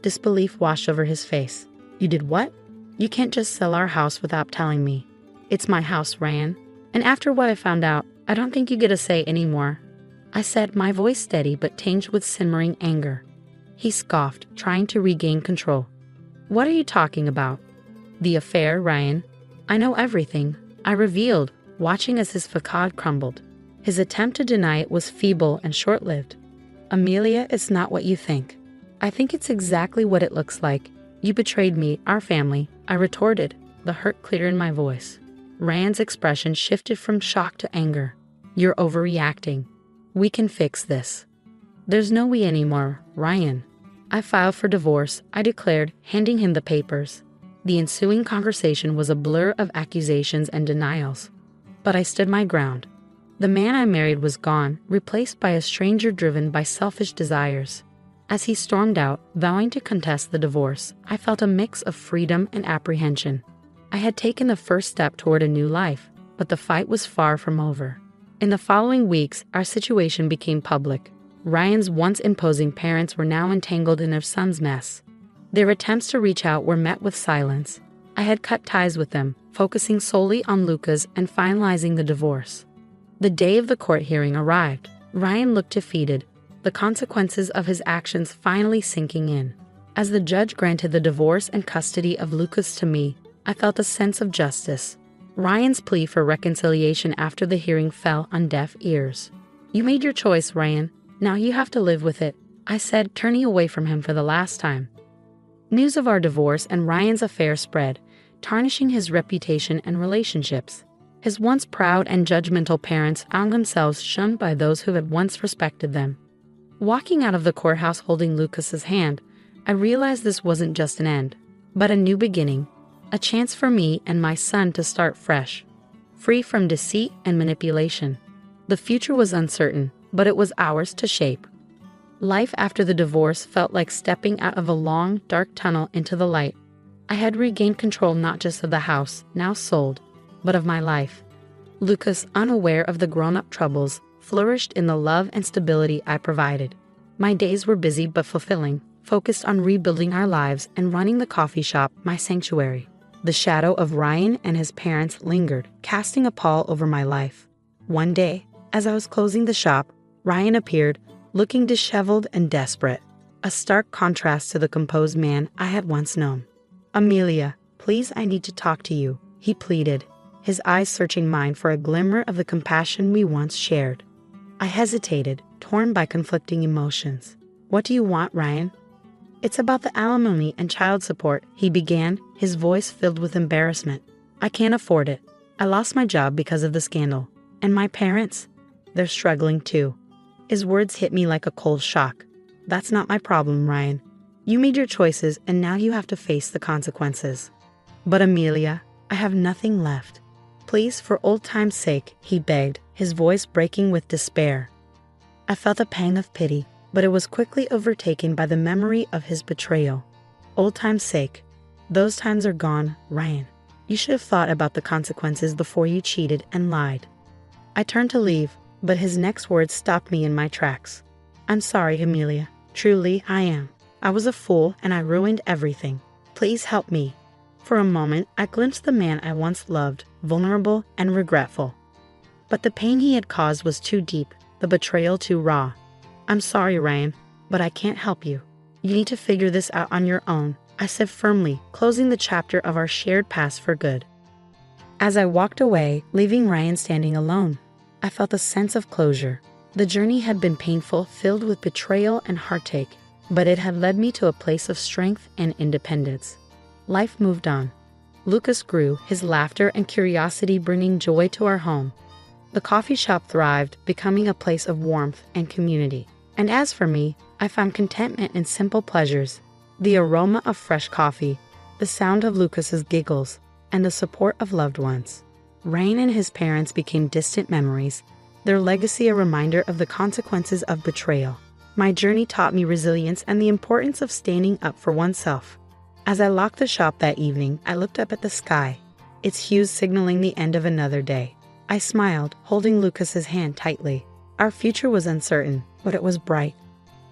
Disbelief washed over his face. You did what? You can't just sell our house without telling me. It's my house, Ryan. And after what I found out, I don't think you get a say anymore. I said, my voice steady but tinged with simmering anger. He scoffed, trying to regain control. What are you talking about? The affair, Ryan. I know everything, I revealed, watching as his facade crumbled. His attempt to deny it was feeble and short-lived. Amelia, it's not what you think. I think it's exactly what it looks like. You betrayed me, our family, I retorted, the hurt clear in my voice. Ryan's expression shifted from shock to anger. You're overreacting. We can fix this. There's no we anymore, Ryan. I filed for divorce, I declared, handing him the papers. The ensuing conversation was a blur of accusations and denials. But I stood my ground. The man I married was gone, replaced by a stranger driven by selfish desires. As he stormed out, vowing to contest the divorce, I felt a mix of freedom and apprehension. I had taken the first step toward a new life, but the fight was far from over. In the following weeks, our situation became public. Ryan's once imposing parents were now entangled in their son's mess. Their attempts to reach out were met with silence. I had cut ties with them, focusing solely on Lucas and finalizing the divorce. The day of the court hearing arrived. Ryan looked defeated, the consequences of his actions finally sinking in. As the judge granted the divorce and custody of Lucas to me, I felt a sense of justice. Ryan's plea for reconciliation after the hearing fell on deaf ears. You made your choice, Ryan. Now you have to live with it, I said, turning away from him for the last time. News of our divorce and Ryan's affair spread, tarnishing his reputation and relationships. His once proud and judgmental parents found themselves shunned by those who had once respected them. Walking out of the courthouse holding Lucas's hand, I realized this wasn't just an end, but a new beginning, a chance for me and my son to start fresh, free from deceit and manipulation. The future was uncertain, but it was ours to shape. Life after the divorce felt like stepping out of a long, dark tunnel into the light. I had regained control not just of the house, now sold, but of my life. Lucas, unaware of the grown-up troubles, flourished in the love and stability I provided. My days were busy but fulfilling, focused on rebuilding our lives and running the coffee shop, my sanctuary. The shadow of Ryan and his parents lingered, casting a pall over my life. One day, as I was closing the shop, Ryan appeared, looking disheveled and desperate, a stark contrast to the composed man I had once known. "Amelia, please, I need to talk to you," he pleaded, his eyes searching mine for a glimmer of the compassion we once shared. I hesitated, torn by conflicting emotions. "What do you want, Ryan?" "It's about the alimony and child support," he began, his voice filled with embarrassment. "I can't afford it. I lost my job because of the scandal. And my parents? They're struggling too." His words hit me like a cold shock. "That's not my problem, Ryan. You made your choices and now you have to face the consequences." "But Amelia, I have nothing left. Please, for old time's sake," he begged, his voice breaking with despair. I felt a pang of pity, but it was quickly overtaken by the memory of his betrayal. Old time's sake. Those times are gone, Ryan. You should have thought about the consequences before you cheated and lied. I turned to leave, but his next words stopped me in my tracks. "I'm sorry, Amelia. Truly, I am. I was a fool and I ruined everything. Please help me." For a moment, I glimpsed the man I once loved, vulnerable and regretful. But the pain he had caused was too deep, the betrayal too raw. "I'm sorry, Ryan, but I can't help you. You need to figure this out on your own," I said firmly, closing the chapter of our shared past for good. As I walked away, leaving Ryan standing alone, I felt a sense of closure. The journey had been painful, filled with betrayal and heartache, but it had led me to a place of strength and independence. Life moved on. Lucas grew, his laughter and curiosity bringing joy to our home. The coffee shop thrived, becoming a place of warmth and community. And as for me, I found contentment in simple pleasures. The aroma of fresh coffee, the sound of Lucas's giggles, and the support of loved ones. Ryan and his parents became distant memories, their legacy a reminder of the consequences of betrayal. My journey taught me resilience and the importance of standing up for oneself. As I locked the shop that evening, I looked up at the sky, its hues signaling the end of another day. I smiled, holding Lucas's hand tightly. Our future was uncertain, but it was bright.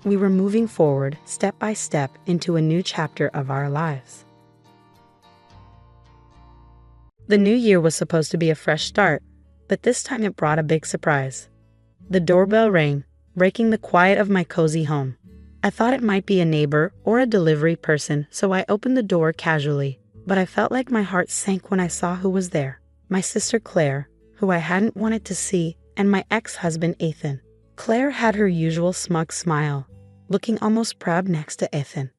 We were moving forward, step by step, into a new chapter of our lives. The new year was supposed to be a fresh start, but this time it brought a big surprise. The doorbell rang, breaking the quiet of my cozy home. I thought it might be a neighbor or a delivery person, so I opened the door casually, but I felt like my heart sank when I saw who was there. My sister Claire, who I hadn't wanted to see, and my ex-husband Ethan. Claire had her usual smug smile, looking almost proud next to Ethan.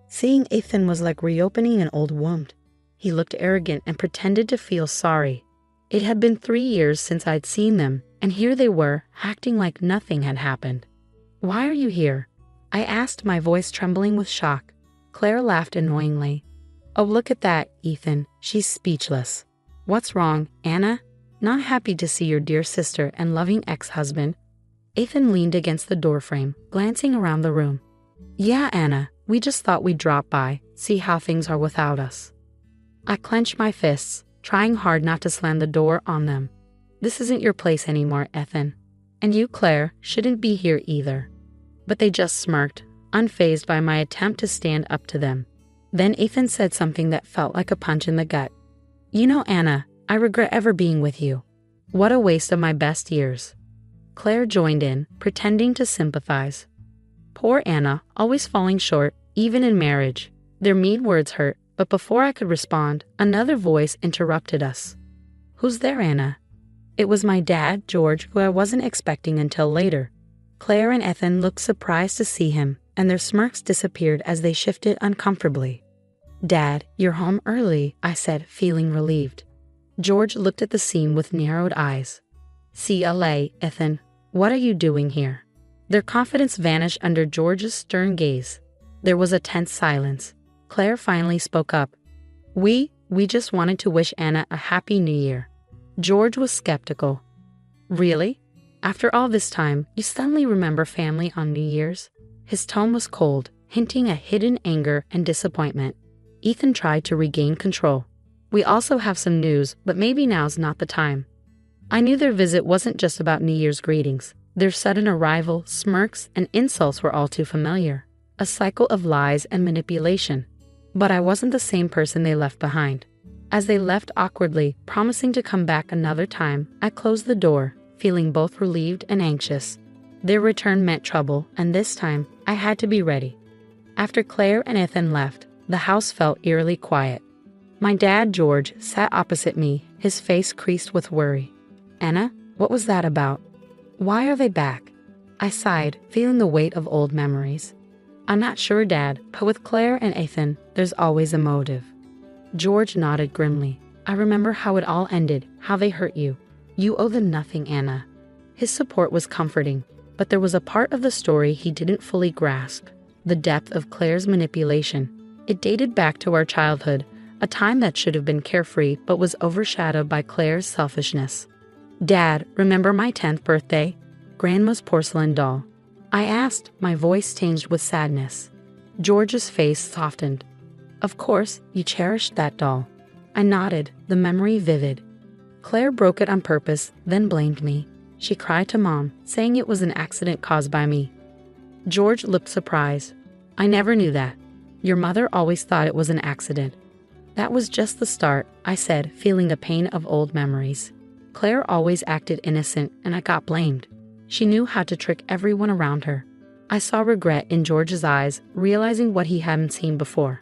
Seeing Ethan was like reopening an old wound. He looked arrogant and pretended to feel sorry. It had been 3 years since I'd seen them, and here they were, acting like nothing had happened. "Why are you here?" I asked, my voice trembling with shock. Claire laughed annoyingly. "Oh, look at that, Ethan. She's speechless." "What's wrong, Anna?" "Not happy to see your dear sister and loving ex-husband." Ethan leaned against the doorframe, glancing around the room. "Yeah, Anna, we just thought we'd drop by, see how things are without us." I clenched my fists, trying hard not to slam the door on them. "This isn't your place anymore, Ethan. And you, Claire, shouldn't be here either." But they just smirked, unfazed by my attempt to stand up to them. Then Ethan said something that felt like a punch in the gut. "You know, Anna, I regret ever being with you. What a waste of my best years." Claire joined in, pretending to sympathize. Poor Anna, always falling short, even in marriage. Their mean words hurt, but before I could respond, another voice interrupted us. "Who's there, Anna?" It was my dad, George, who I wasn't expecting until later. Claire and Ethan looked surprised to see him, and their smirks disappeared as they shifted uncomfortably. "Dad, you're home early," I said, feeling relieved. George looked at the scene with narrowed eyes. "CLA, Ethan, what are you doing here?" Their confidence vanished under George's stern gaze. There was a tense silence. Claire finally spoke up. We just wanted to wish Anna a happy new year." George was skeptical. "Really? After all this time, you suddenly remember family on New Year's?" His tone was cold, hinting at hidden anger and disappointment. Ethan tried to regain control. "We also have some news, but maybe now's not the time." I knew their visit wasn't just about New Year's greetings. Their sudden arrival, smirks, and insults were all too familiar. A cycle of lies and manipulation. But I wasn't the same person they left behind. As they left awkwardly, promising to come back another time, I closed the door, feeling both relieved and anxious. Their return meant trouble, and this time, I had to be ready. After Claire and Ethan left, the house felt eerily quiet. My dad, George, sat opposite me, his face creased with worry. "Anna, what was that about? Why are they back?" I sighed, feeling the weight of old memories. "I'm not sure, Dad, but with Claire and Ethan, there's always a motive." George nodded grimly. "I remember how it all ended, how they hurt you. You owe them nothing, Anna." His support was comforting, but there was a part of the story he didn't fully grasp. The depth of Claire's manipulation. It dated back to our childhood, a time that should have been carefree but was overshadowed by Claire's selfishness. "Dad, remember my 10th birthday? Grandma's porcelain doll?" I asked, my voice tinged with sadness. George's face softened. "Of course, you cherished that doll." I nodded, the memory vivid. "Claire broke it on purpose, then blamed me. She cried to Mom, saying it was an accident caused by me." George looked surprised. "I never knew that. Your mother always thought it was an accident." "That was just the start," I said, feeling the pain of old memories. "Claire always acted innocent, and I got blamed. She knew how to trick everyone around her." I saw regret in George's eyes, realizing what he hadn't seen before.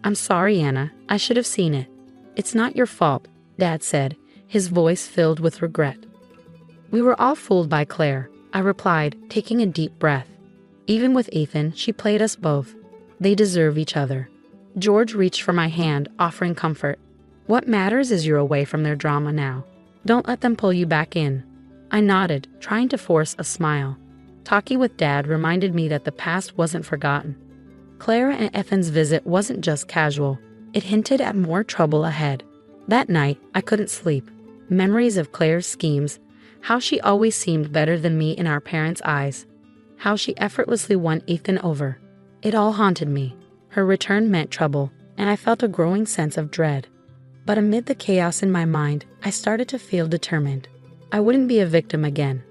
"I'm sorry, Anna. I should have seen it." "It's not your fault," Dad said, his voice filled with regret. "We were all fooled by Claire," I replied, taking a deep breath. "Even with Ethan, she played us both. They deserve each other." George reached for my hand, offering comfort. "What matters is you're away from their drama now. Don't let them pull you back in." I nodded, trying to force a smile. Talking with Dad reminded me that the past wasn't forgotten. Claire and Ethan's visit wasn't just casual. It hinted at more trouble ahead. That night, I couldn't sleep. Memories of Claire's schemes, how she always seemed better than me in our parents' eyes, how she effortlessly won Ethan over. It all haunted me. Her return meant trouble, and I felt a growing sense of dread. But amid the chaos in my mind, I started to feel determined. I wouldn't be a victim again.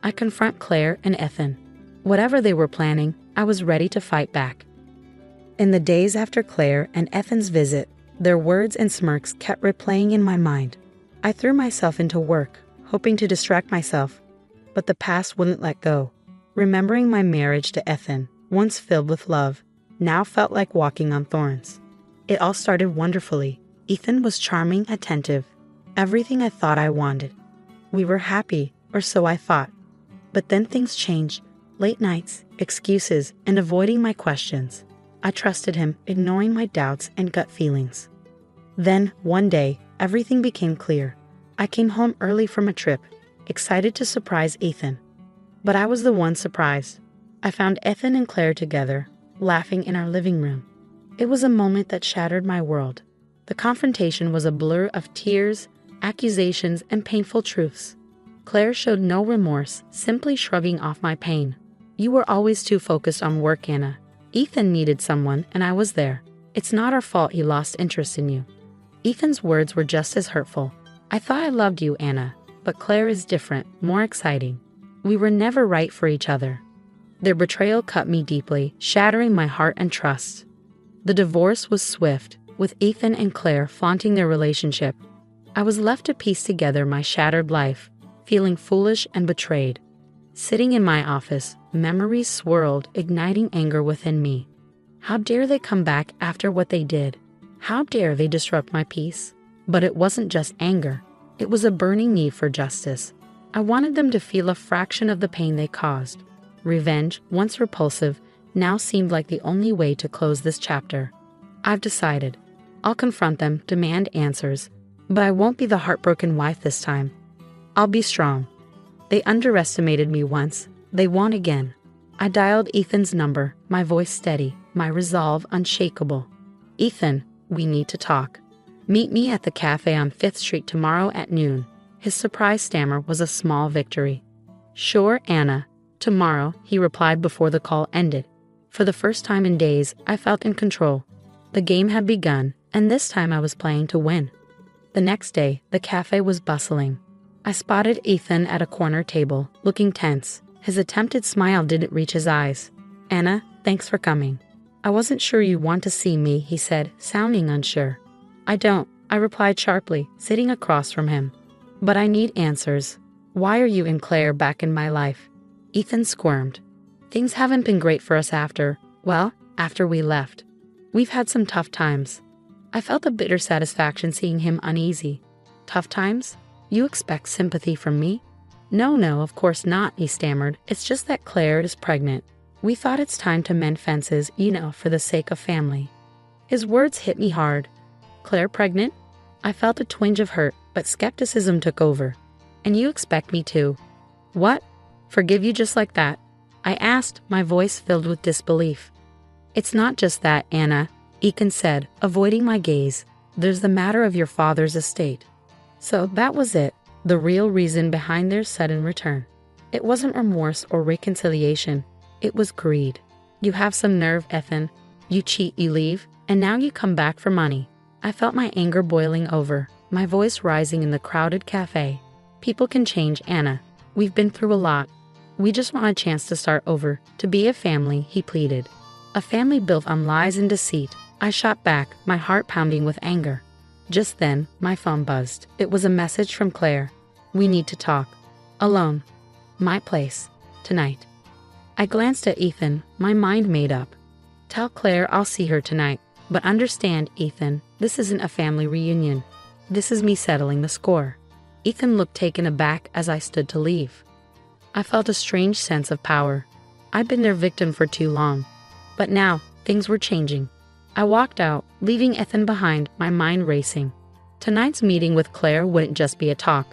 I'd confront Claire and Ethan. Whatever they were planning, I was ready to fight back. In the days after Claire and Ethan's visit, their words and smirks kept replaying in my mind. I threw myself into work, hoping to distract myself, but the past wouldn't let go. Remembering my marriage to Ethan, once filled with love, now felt like walking on thorns. It all started wonderfully. Ethan was charming, attentive, everything I thought I wanted. We were happy, or so I thought. But then things changed. Late nights, excuses, and avoiding my questions. I trusted him, ignoring my doubts and gut feelings. Then, one day, everything became clear. I came home early from a trip, excited to surprise Ethan. But I was the one surprised. I found Ethan and Claire together, laughing in our living room. It was a moment that shattered my world. The confrontation was a blur of tears, accusations, and painful truths. Claire showed no remorse, simply shrugging off my pain. "You were always too focused on work, Anna. Ethan needed someone, and I was there. It's not our fault he lost interest in you." Ethan's words were just as hurtful. "I thought I loved you, Anna, but Claire is different, more exciting. We were never right for each other." Their betrayal cut me deeply, shattering my heart and trust. The divorce was swift, with Ethan and Claire flaunting their relationship. I was left to piece together my shattered life, feeling foolish and betrayed. Sitting in my office, memories swirled, igniting anger within me. How dare they come back after what they did? How dare they disrupt my peace? But it wasn't just anger. It was a burning need for justice. I wanted them to feel a fraction of the pain they caused. Revenge, once repulsive, now seemed like the only way to close this chapter. I've decided. I'll confront them, demand answers, but I won't be the heartbroken wife this time. I'll be strong. They underestimated me once. They won't again. I dialed Ethan's number, my voice steady, my resolve unshakable. "Ethan, we need to talk. Meet me at the cafe on 5th Street tomorrow at noon." His surprise stammer was a small victory. "Sure, Anna. Tomorrow," he replied before the call ended. For the first time in days, I felt in control. The game had begun, and this time I was playing to win. The next day, the cafe was bustling. I spotted Ethan at a corner table, looking tense. His attempted smile didn't reach his eyes. "Anna, thanks for coming." "I wasn't sure you want to see me," he said, sounding unsure. I don't. I replied sharply, sitting across from him. But I need answers. Why are you and Claire back in my life? Ethan squirmed. Things haven't been great for us after we left. We've had some tough times. I felt a bitter satisfaction seeing him uneasy. Tough times? You expect sympathy from me? No, of course not, he stammered. It's just that Claire is pregnant. We thought it's time to mend fences, for the sake of family. His words hit me hard. Claire pregnant? I felt a twinge of hurt, but skepticism took over. And you expect me to? What? Forgive you just like that? I asked, my voice filled with disbelief. It's not just that, Anna, Ethan said, avoiding my gaze. There's the matter of your father's estate. So that was it, the real reason behind their sudden return. It wasn't remorse or reconciliation. It was greed. You have some nerve, Ethan. You cheat, you leave, and now you come back for money. I felt my anger boiling over, my voice rising in the crowded cafe. People can change, Anna. We've been through a lot. We just want a chance to start over, to be a family, he pleaded. A family built on lies and deceit. I shot back, my heart pounding with anger. Just then, my phone buzzed. It was a message from Claire. We need to talk. Alone. My place. Tonight. I glanced at Ethan, my mind made up. Tell Claire I'll see her tonight. But understand, Ethan, this isn't a family reunion. This is me settling the score. Ethan looked taken aback as I stood to leave. I felt a strange sense of power. I'd been their victim for too long. But now, things were changing. I walked out, leaving Ethan behind, my mind racing. Tonight's meeting with Claire wouldn't just be a talk.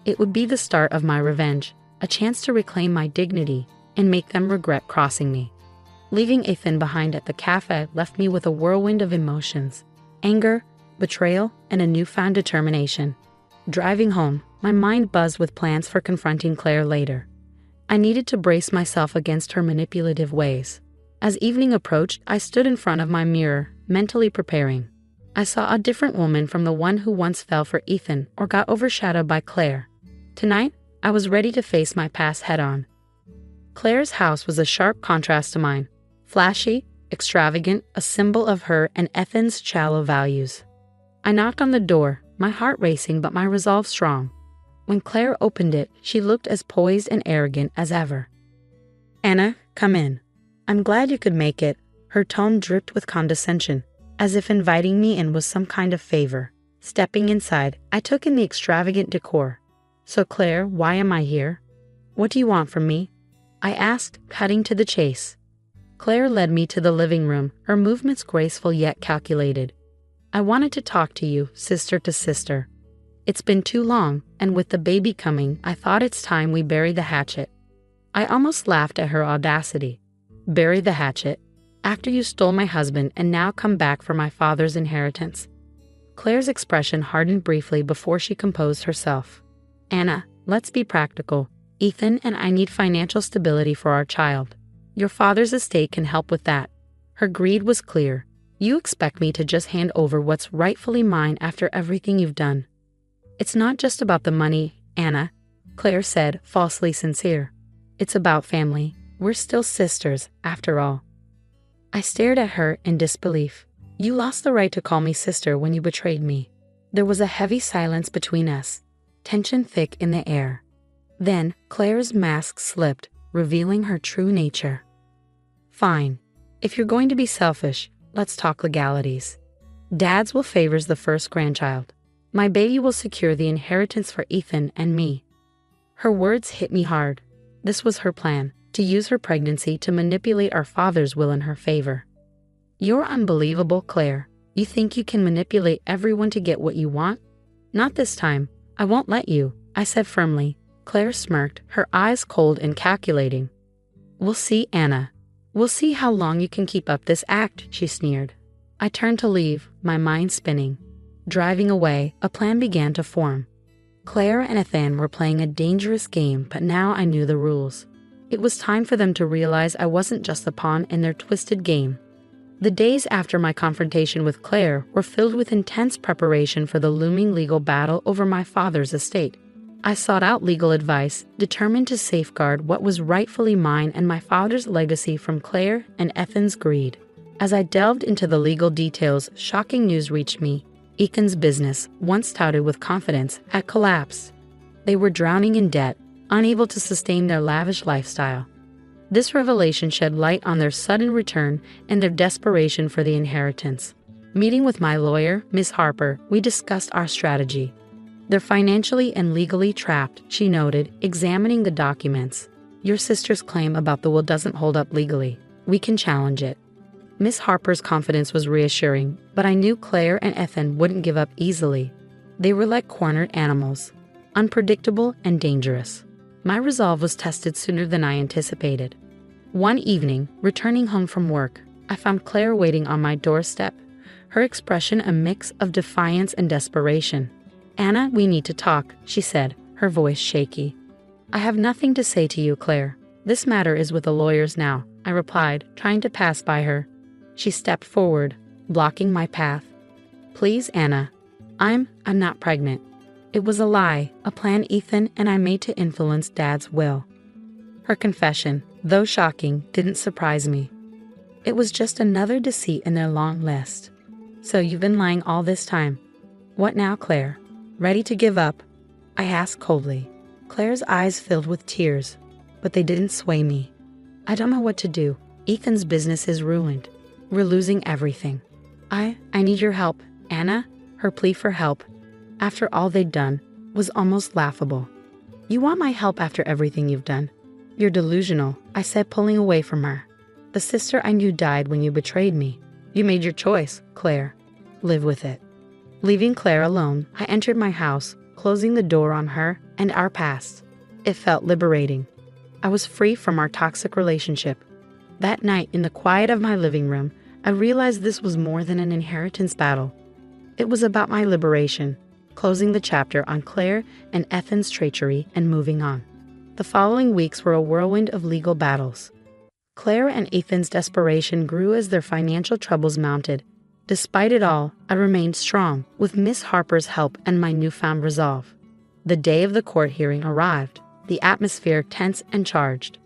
It would be the start of my revenge, a chance to reclaim my dignity and make them regret crossing me. Leaving Ethan behind at the cafe left me with a whirlwind of emotions, anger, betrayal, and a newfound determination. Driving home, my mind buzzed with plans for confronting Claire later. I needed to brace myself against her manipulative ways. As evening approached, I stood in front of my mirror, mentally preparing. I saw a different woman from the one who once fell for Ethan or got overshadowed by Claire. Tonight, I was ready to face my past head-on. Claire's house was a sharp contrast to mine. Flashy, extravagant, a symbol of her and Ethan's shallow values. I knocked on the door, my heart racing but my resolve strong. When Claire opened it, she looked as poised and arrogant as ever. Anna, come in. I'm glad you could make it. Her tone dripped with condescension, as if inviting me in was some kind of favor. Stepping inside, I took in the extravagant decor. So Claire, why am I here? What do you want from me? I asked, cutting to the chase. Claire led me to the living room, her movements graceful yet calculated. I wanted to talk to you, sister to sister. It's been too long, and with the baby coming, I thought it's time we bury the hatchet. I almost laughed at her audacity. Bury the hatchet? After you stole my husband and now come back for my father's inheritance. Claire's expression hardened briefly before she composed herself. Anna, let's be practical. Ethan and I need financial stability for our child. Your father's estate can help with that. Her greed was clear. You expect me to just hand over what's rightfully mine after everything you've done. It's not just about the money, Anna, Claire said, falsely sincere. It's about family. We're still sisters, after all. I stared at her in disbelief. You lost the right to call me sister when you betrayed me. There was a heavy silence between us, tension thick in the air. Then, Claire's mask slipped, revealing her true nature. Fine. If you're going to be selfish, let's talk legalities. Dad's will favors the first grandchild. My baby will secure the inheritance for Ethan and me. Her words hit me hard. This was her plan, to use her pregnancy to manipulate our father's will in her favor. You're unbelievable, Claire. You think you can manipulate everyone to get what you want? Not this time. I won't let you, I said firmly. Claire smirked, her eyes cold and calculating. We'll see, Anna. We'll see how long you can keep up this act, she sneered. I turned to leave, my mind spinning. Driving away, a plan began to form. Claire and Ethan were playing a dangerous game, but now I knew the rules. It was time for them to realize I wasn't just a pawn in their twisted game. The days after my confrontation with Claire were filled with intense preparation for the looming legal battle over my father's estate. I sought out legal advice, determined to safeguard what was rightfully mine and my father's legacy from Claire and Ethan's greed. As I delved into the legal details, shocking news reached me. Ethan's business, once touted with confidence, had collapsed. They were drowning in debt, unable to sustain their lavish lifestyle. This revelation shed light on their sudden return and their desperation for the inheritance. Meeting with my lawyer, Miss Harper, we discussed our strategy. They're financially and legally trapped, she noted, examining the documents. Your sister's claim about the will doesn't hold up legally. We can challenge it. Miss Harper's confidence was reassuring, but I knew Claire and Ethan wouldn't give up easily. They were like cornered animals, unpredictable and dangerous. My resolve was tested sooner than I anticipated. One evening, returning home from work, I found Claire waiting on my doorstep, her expression a mix of defiance and desperation. Anna, we need to talk, she said, her voice shaky. I have nothing to say to you, Claire. This matter is with the lawyers now, I replied, trying to pass by her. She stepped forward, blocking my path. Please, Anna. I'm not pregnant. It was a lie, a plan Ethan and I made to influence Dad's will. Her confession, though shocking, didn't surprise me. It was just another deceit in their long list. So you've been lying all this time. What now, Claire? Ready to give up? I asked coldly. Claire's eyes filled with tears, but they didn't sway me. I don't know what to do. Ethan's business is ruined. We're losing everything. I need your help, Anna. Her plea for help, after all they'd done, was almost laughable. You want my help after everything you've done? You're delusional, I said, pulling away from her. The sister I knew died when you betrayed me. You made your choice, Claire. Live with it. Leaving Claire alone, I entered my house, closing the door on her and our past. It felt liberating. I was free from our toxic relationship. That night, in the quiet of my living room, I realized this was more than an inheritance battle. It was about my liberation, closing the chapter on Claire and Ethan's treachery and moving on. The following weeks were a whirlwind of legal battles. Claire and Ethan's desperation grew as their financial troubles mounted. Despite it all, I remained strong, with Miss Harper's help and my newfound resolve. The day of the court hearing arrived, the atmosphere tense and charged.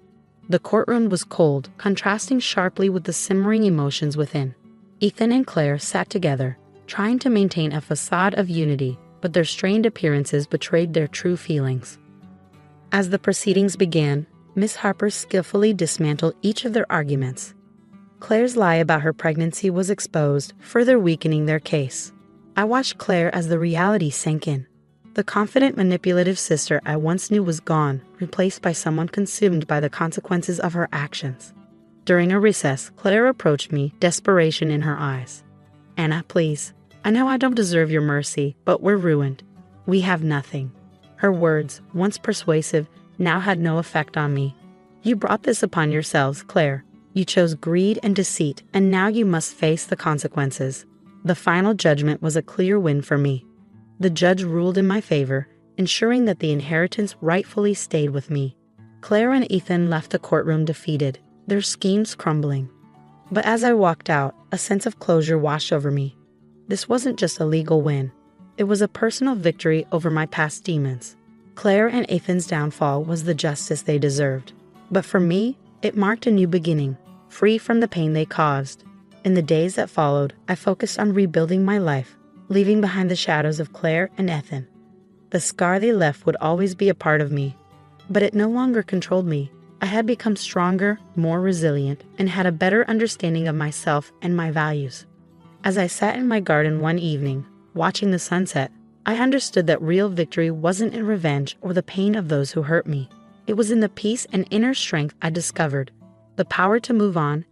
The courtroom was cold, contrasting sharply with the simmering emotions within. Ethan and Claire sat together, trying to maintain a facade of unity, but their strained appearances betrayed their true feelings. As the proceedings began, Miss Harper skillfully dismantled each of their arguments. Claire's lie about her pregnancy was exposed, further weakening their case. I watched Claire as the reality sank in. The confident, manipulative sister I once knew was gone, replaced by someone consumed by the consequences of her actions. During a recess, Claire approached me, desperation in her eyes. Anna, please. I know I don't deserve your mercy, but we're ruined. We have nothing. Her words, once persuasive, now had no effect on me. You brought this upon yourselves, Claire. You chose greed and deceit, and now you must face the consequences. The final judgment was a clear win for me. The judge ruled in my favor, ensuring that the inheritance rightfully stayed with me. Claire and Ethan left the courtroom defeated, their schemes crumbling. But as I walked out, a sense of closure washed over me. This wasn't just a legal win. It was a personal victory over my past demons. Claire and Ethan's downfall was the justice they deserved. But for me, it marked a new beginning, free from the pain they caused. In the days that followed, I focused on rebuilding my life, leaving behind the shadows of Claire and Ethan. The scar they left would always be a part of me, but it no longer controlled me. I had become stronger, more resilient, and had a better understanding of myself and my values. As I sat in my garden one evening, watching the sunset, I understood that real victory wasn't in revenge or the pain of those who hurt me. It was in the peace and inner strength I discovered, the power to move on